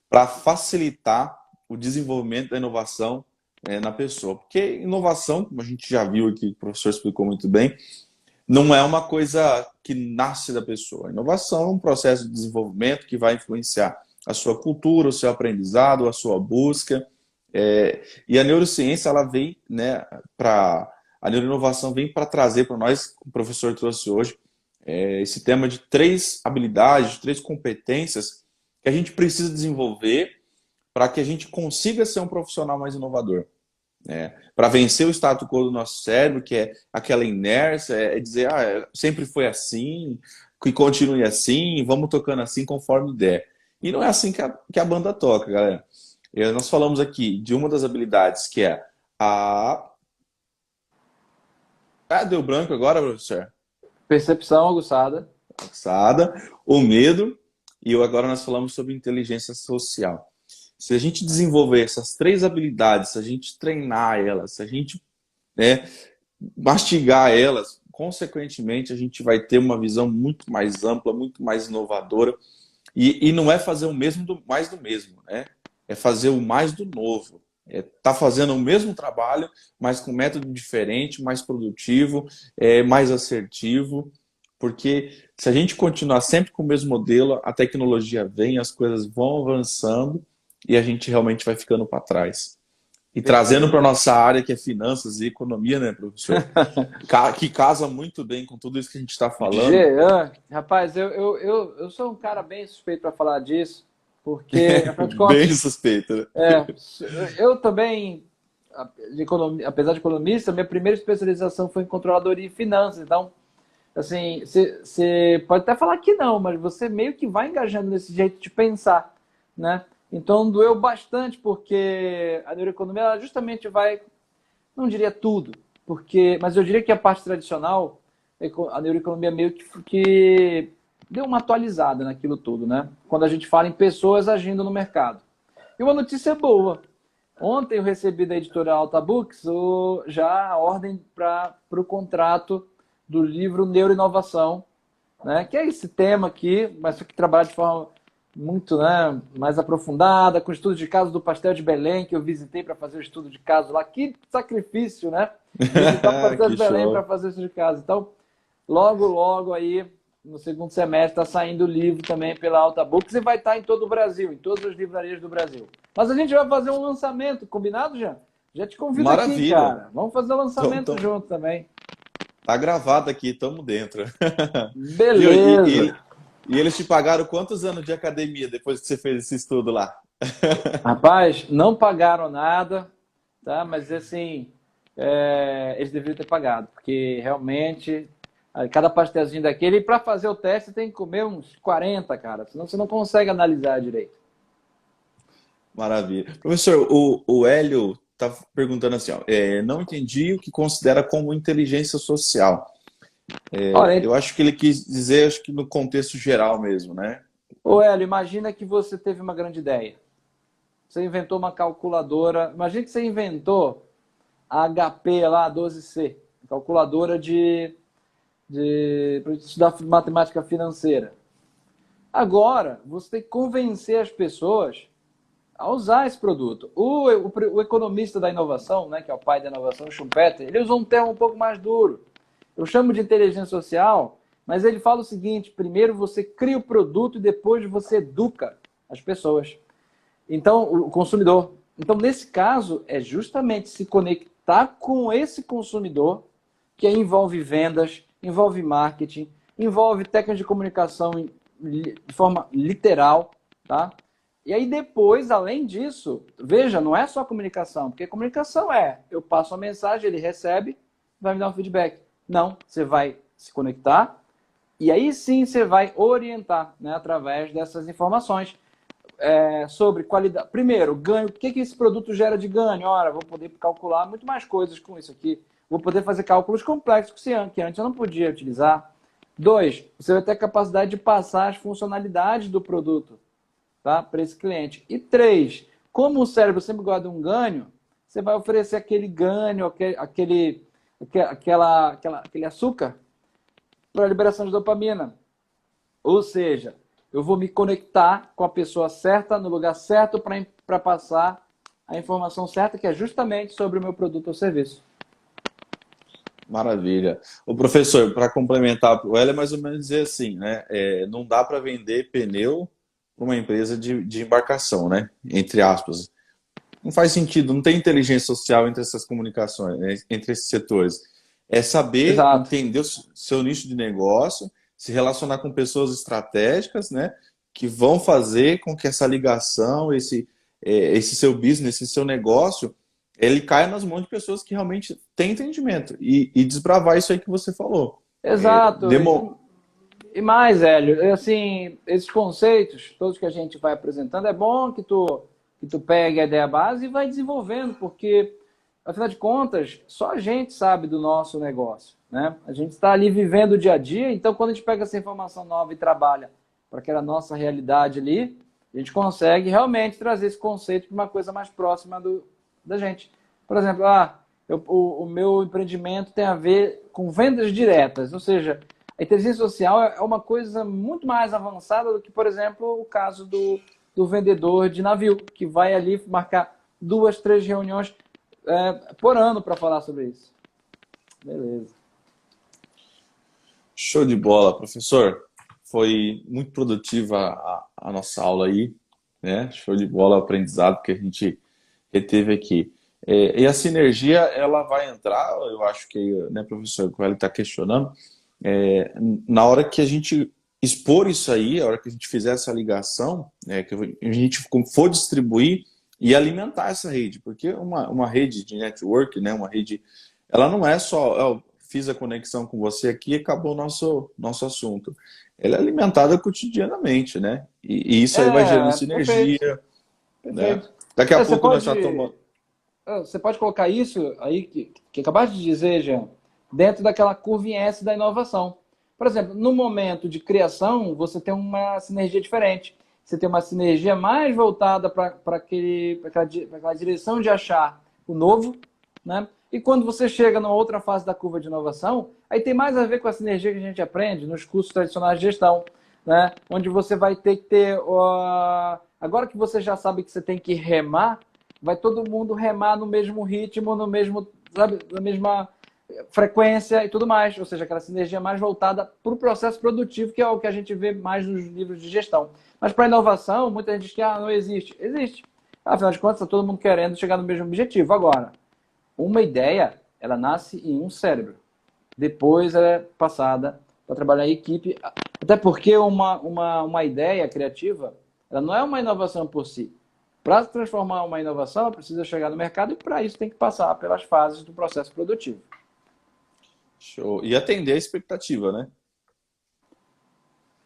para facilitar o desenvolvimento da inovação na pessoa. Porque inovação, como a gente já viu aqui, o professor explicou muito bem, não é uma coisa que nasce da pessoa. A inovação é um processo de desenvolvimento que vai influenciar a sua cultura, o seu aprendizado, a sua busca. E a neurociência, ela vem, né, para... A neuroinovação vem para trazer para nós, o professor trouxe hoje, esse tema de 3 habilidades, 3 competências que a gente precisa desenvolver para que a gente consiga ser um profissional mais inovador. Para vencer o status quo do nosso cérebro, que é aquela inércia, dizer, sempre foi assim, que continue assim, vamos tocando assim conforme der. E não é assim que a banda toca, galera. Nós falamos aqui de uma das habilidades que é a... deu branco agora, professor? Percepção aguçada. Aguçada, o medo, e agora nós falamos sobre inteligência social. Se a gente desenvolver essas 3 habilidades, se a gente treinar elas, se a gente mastigar elas, consequentemente a gente vai ter uma visão muito mais ampla, muito mais inovadora. E não é fazer o mesmo mais do mesmo, né? É fazer o mais do novo. Tá fazendo o mesmo trabalho, mas com método diferente, mais produtivo, mais assertivo. Porque se a gente continuar sempre com o mesmo modelo, a tecnologia vem, as coisas vão avançando e a gente realmente vai ficando para trás. E trazendo para a nossa área, que é finanças e economia, né, professor? Que casa muito bem com tudo isso que a gente está falando. Jean, rapaz, eu sou um cara bem suspeito para falar disso, porque, afinal de contas, Bem suspeito, né? eu também, apesar de economista, minha primeira especialização foi em controladoria e finanças. Então, assim, você pode até falar que não, mas você meio que vai engajando nesse jeito de pensar, né? Então, doeu bastante, porque a neuroeconomia ela justamente vai, não diria tudo, mas eu diria que a parte tradicional, a neuroeconomia meio que deu uma atualizada naquilo tudo, né? Quando a gente fala em pessoas agindo no mercado. E uma notícia boa. Ontem eu recebi da editora Alta Books já a ordem para o contrato do livro Neuroinovação, né? Que é esse tema aqui, mas que trabalha de forma muito, né, mais aprofundada, com estudo de caso do Pastel de Belém, que eu visitei para fazer o estudo de caso lá. Que sacrifício, né? Visitar o Pastel de Belém para fazer o estudo de caso. Então, logo aí, no segundo semestre, está saindo o livro também pela Alta Books e vai estar em todo o Brasil, em todas as livrarias do Brasil. Mas a gente vai fazer um lançamento, combinado, Jean? Já te convido aqui, cara. Vamos fazer o lançamento junto também. Tá gravado aqui, tamo dentro. Beleza. E eles te pagaram quantos anos de academia depois que você fez esse estudo lá? Rapaz, não pagaram nada. tá? Mas assim, eles deveriam ter pagado, porque realmente cada pastelzinho daquele, e para fazer o teste, tem que comer uns 40, cara, senão você não consegue analisar direito. Maravilha. Professor, o Hélio está perguntando assim, ó, não entendi o que considera como inteligência social. Olha, Eu acho que ele quis dizer, acho que no contexto geral mesmo, né? ô Hélio, imagina que você teve uma grande ideia. Você inventou uma calculadora. Imagina que você inventou a HP lá, 12C, calculadora para estudar matemática financeira. Agora, você tem que convencer as pessoas a usar esse produto. O economista da inovação, né, que é o pai da inovação, o Schumpeter, ele usou um termo um pouco mais duro. Eu chamo de inteligência social, mas ele fala o seguinte: primeiro você cria o produto e depois você educa as pessoas. Então, o consumidor. Então, nesse caso, é justamente se conectar com esse consumidor, que envolve vendas, envolve marketing, envolve técnicas de comunicação de forma literal, tá? E aí depois, além disso, veja, não é só comunicação, porque comunicação eu passo uma mensagem, ele recebe, vai me dar um feedback. Não, você vai se conectar e aí sim você vai orientar, né, através dessas informações sobre qualidade. Primeiro, ganho. O que esse produto gera de ganho? Ora, vou poder calcular muito mais coisas com isso aqui. Vou poder fazer cálculos complexos que antes eu não podia utilizar. Dois, você vai ter a capacidade de passar as funcionalidades do produto, tá, para esse cliente. E três, como o cérebro sempre gosta de um ganho, você vai oferecer aquele ganho, aquele açúcar para a liberação de dopamina. Ou seja, eu vou me conectar com a pessoa certa, no lugar certo, para passar a informação certa, que é justamente sobre o meu produto ou serviço. Maravilha. O professor, para complementar o Hélio, é mais ou menos dizer assim, né? Não dá para vender pneu para uma empresa de embarcação, né? Entre aspas. Não faz sentido, não tem inteligência social entre essas comunicações, né? Entre esses setores. É saber Exato. entender o seu nicho de negócio, se relacionar com pessoas estratégicas, né? Que vão fazer com que essa ligação, esse seu business, esse seu negócio, ele caia nas mãos de pessoas que realmente têm entendimento e desbravar isso aí que você falou. Exato. E mais, Hélio, assim, esses conceitos, todos que a gente vai apresentando, é bom que tu pegue a ideia base e vai desenvolvendo, porque, afinal de contas, só a gente sabe do nosso negócio, né? A gente está ali vivendo o dia a dia, então quando a gente pega essa informação nova e trabalha para aquela nossa realidade ali, a gente consegue realmente trazer esse conceito para uma coisa mais próxima da gente. Por exemplo, o meu empreendimento tem a ver com vendas diretas, ou seja, a inteligência social é uma coisa muito mais avançada do que, por exemplo, o caso do vendedor de navio, que vai ali marcar 2, 3 reuniões por ano para falar sobre isso. Beleza. Show de bola, professor. Foi muito produtiva a nossa aula aí, né? Show de bola o aprendizado que a gente reteve aqui. E a sinergia, ela vai entrar, eu acho que, né, professor, o ele está questionando, na hora que a gente expor isso aí, a hora que a gente fizer essa ligação, que a gente for distribuir e alimentar essa rede, porque uma rede de network, né, uma rede, ela não é só, fiz a conexão com você aqui e acabou o nosso assunto. Ela é alimentada cotidianamente, né? E isso aí vai gerando Perfeito. sinergia, né? Perfeito. Daqui a Você pouco nós pode, estamos tomando. você pode colocar isso aí que acabaste de dizer, Jean, dentro daquela curva em S da inovação. Por exemplo, no momento de criação, você tem uma sinergia diferente. Você tem uma sinergia mais voltada para aquela direção de achar o novo, né? E quando você chega numa outra fase da curva de inovação, aí tem mais a ver com a sinergia que a gente aprende nos cursos tradicionais de gestão, né? Onde você vai ter que ter... Agora que você já sabe que você tem que remar, vai todo mundo remar no mesmo ritmo, no mesmo, sabe, na mesma frequência e tudo mais. Ou seja, aquela sinergia mais voltada para o processo produtivo, que é o que a gente vê mais nos livros de gestão. Mas para a inovação, muita gente diz que não existe. Existe. Afinal de contas, está todo mundo querendo chegar no mesmo objetivo. Agora, uma ideia, ela nasce em um cérebro. Depois ela é passada para trabalhar em equipe. Até porque uma ideia criativa, ela não é uma inovação por si. Para transformar uma inovação, precisa chegar no mercado e para isso tem que passar pelas fases do processo produtivo. Show. E atender a expectativa, né?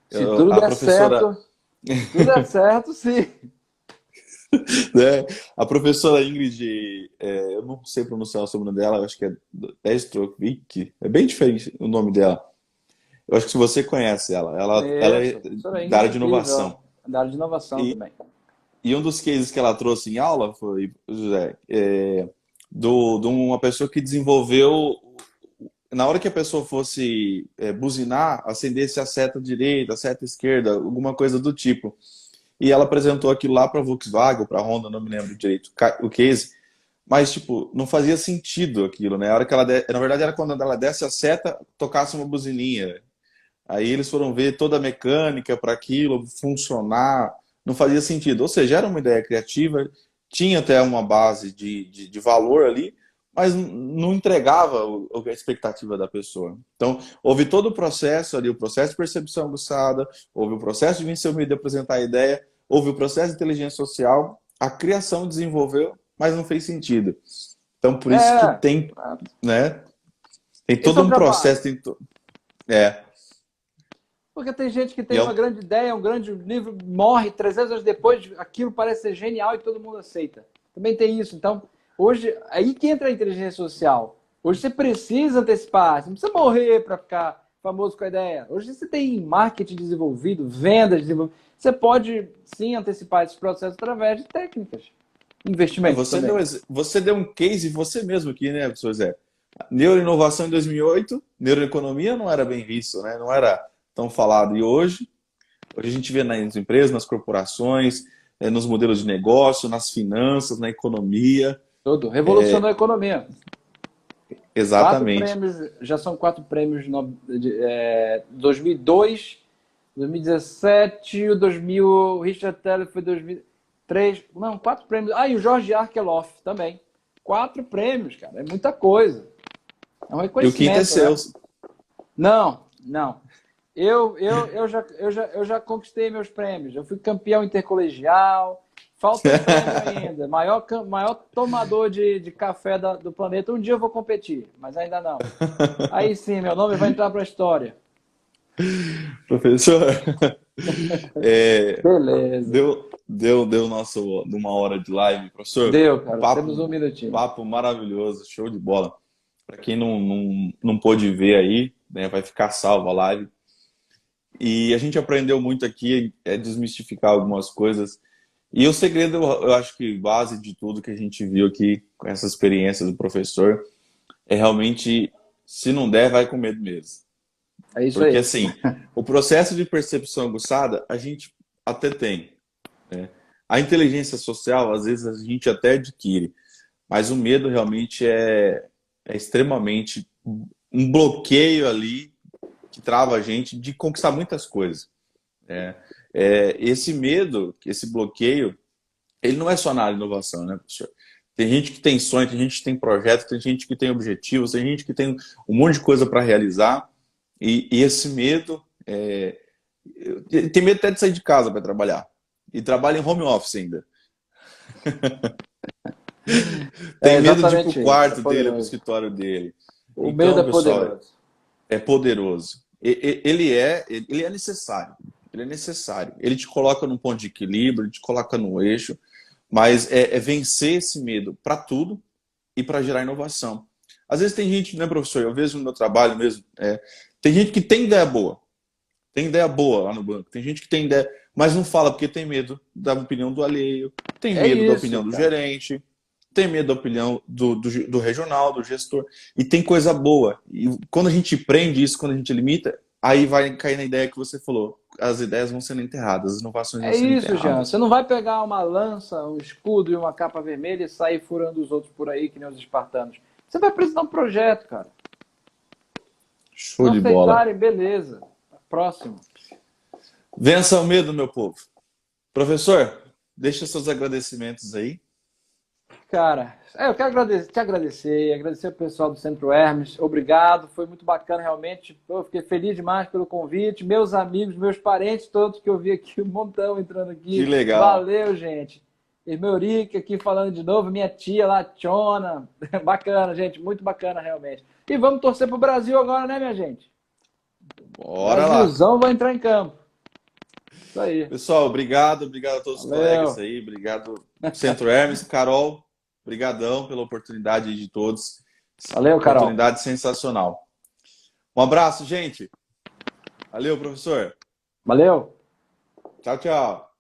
Se tudo A der professora, certo, se tudo der certo, sim. né? A professora Ingrid, eu não sei pronunciar o sobrenome dela, eu acho que é Destrovic, é bem diferente o nome dela. Eu acho que se você conhece ela, ela é Conheço. A professora da Ingrid área é de incrível. inovação. Da área de inovação E, também. e um dos cases que ela trouxe em aula foi, José, de uma pessoa que desenvolveu, na hora que a pessoa fosse buzinar, acendesse a seta direita, a seta esquerda, alguma coisa do tipo. E ela apresentou aquilo lá para a Volkswagen, para a Honda, não me lembro direito o case, mas tipo, não fazia sentido aquilo, né? A hora que na verdade era quando ela desse a seta, tocasse uma buzininha. Aí eles foram ver toda a mecânica para aquilo funcionar, não fazia sentido. Ou seja, era uma ideia criativa, tinha até uma base de valor ali, mas não entregava a expectativa da pessoa. Então, houve todo o processo ali, o processo de percepção aguçada, houve o processo de vencer o medo de apresentar a ideia, houve o processo de inteligência social, a criação desenvolveu, mas não fez sentido. Então, por isso que É, tem, né? Tem esse é todo o um trabalho. processo, é. Porque tem gente que E tem uma grande ideia, um grande livro, morre 300 anos depois, aquilo parece ser genial e todo mundo aceita. Também tem isso. Então, hoje, aí que entra a inteligência social. Hoje você precisa antecipar, você não precisa morrer para ficar famoso com a ideia. Hoje você tem marketing desenvolvido, vendas desenvolvidas. Você pode, sim, antecipar esses processos através de técnicas. Investimentos também. Você deu um case você mesmo aqui, né, professor Zé? Neuroinovação em 2008, neuroeconomia não era bem visto, né? Não era tão falado. E hoje a gente vê nas empresas, nas corporações, nos modelos de negócio, nas finanças, na economia. Tudo. Revolucionou a economia. Quatro Exatamente. prêmios, já são 4 prêmios de 2002, 2017, o 2000, o Richard Thaler foi 2003, não, 4 prêmios. Ah, e o George Arkeloff também. 4 prêmios, cara, é muita coisa. É um E o quinto é reconhecimento, seu. né? Não, não. Eu já conquistei meus prêmios. Eu fui campeão intercolegial. Falta um prêmio ainda. Maior tomador de café do planeta. Um dia eu vou competir, mas ainda não. Aí sim, meu nome vai entrar para a história. Professor, é, Beleza. deu nosso de uma hora de live, professor. Deu, cara. Temos Papo, um minutinho. papo maravilhoso, show de bola. Para quem não pôde ver aí, né, vai ficar salvo a live. E a gente aprendeu muito aqui, desmistificar algumas coisas. E o segredo, eu acho que base de tudo que a gente viu aqui com essa experiência do professor é realmente, se não der, vai com medo mesmo. É isso Porque aí. assim, o processo de percepção aguçada a gente até tem, né? A inteligência social, às vezes, a gente até adquire, mas o medo realmente é extremamente um bloqueio ali que trava a gente de conquistar muitas coisas. Né? Esse medo, esse bloqueio, ele não é só na área de inovação, né, professor? Tem gente que tem sonho, tem gente que tem projeto, tem gente que tem objetivos, tem gente que tem um monte de coisa para realizar. E esse medo, tem medo até de sair de casa para trabalhar. E trabalha em home office ainda. É Tem medo de ir para o exatamente isso. É quarto dele, para o poderoso. escritório dele. O medo Então, é pessoal, poderoso. é poderoso. Ele é necessário. Ele é necessário. Ele te coloca num ponto de equilíbrio, ele te coloca no eixo, mas é vencer esse medo para tudo e para gerar inovação. Às vezes tem gente, né, professor? Eu vejo no meu trabalho mesmo, tem gente que tem ideia boa lá no banco, tem gente que tem ideia, mas não fala porque tem medo da opinião do alheio, tem É medo da isso, opinião do cara. gerente, tem medo da opinião do regional, do gestor, e tem coisa boa. E quando a gente prende isso, quando a gente limita, aí vai cair na ideia que você falou. As ideias vão sendo enterradas, as inovações vão É sendo isso, Jean. enterradas. Você não vai pegar uma lança, um escudo e uma capa vermelha e sair furando os outros por aí, que nem os espartanos. Você vai precisar de um projeto, cara. Se Show não de bola. aceitarem, beleza. Próximo. Vença o medo, meu povo. Professor, deixa seus agradecimentos aí. Cara, eu quero agradecer ao pessoal do Centro Hermes. Obrigado, foi muito bacana realmente. Eu fiquei feliz demais pelo convite. Meus amigos, meus parentes todos que eu vi aqui, um montão entrando Que aqui. legal. Valeu, gente. Irmã Eurica aqui falando de novo, minha tia lá, Tiona. Bacana, gente, muito bacana realmente. E vamos torcer pro Brasil agora, né, minha gente? Bora lá. Brasilzão vai entrar em campo. Isso aí. Pessoal, obrigado a todos os colegas Valeu. aí, obrigado Centro Hermes, Carol, brigadão pela oportunidade de todos. Valeu, Carol. Oportunidade sensacional. Um abraço, gente. Valeu, professor. Valeu. Tchau, tchau.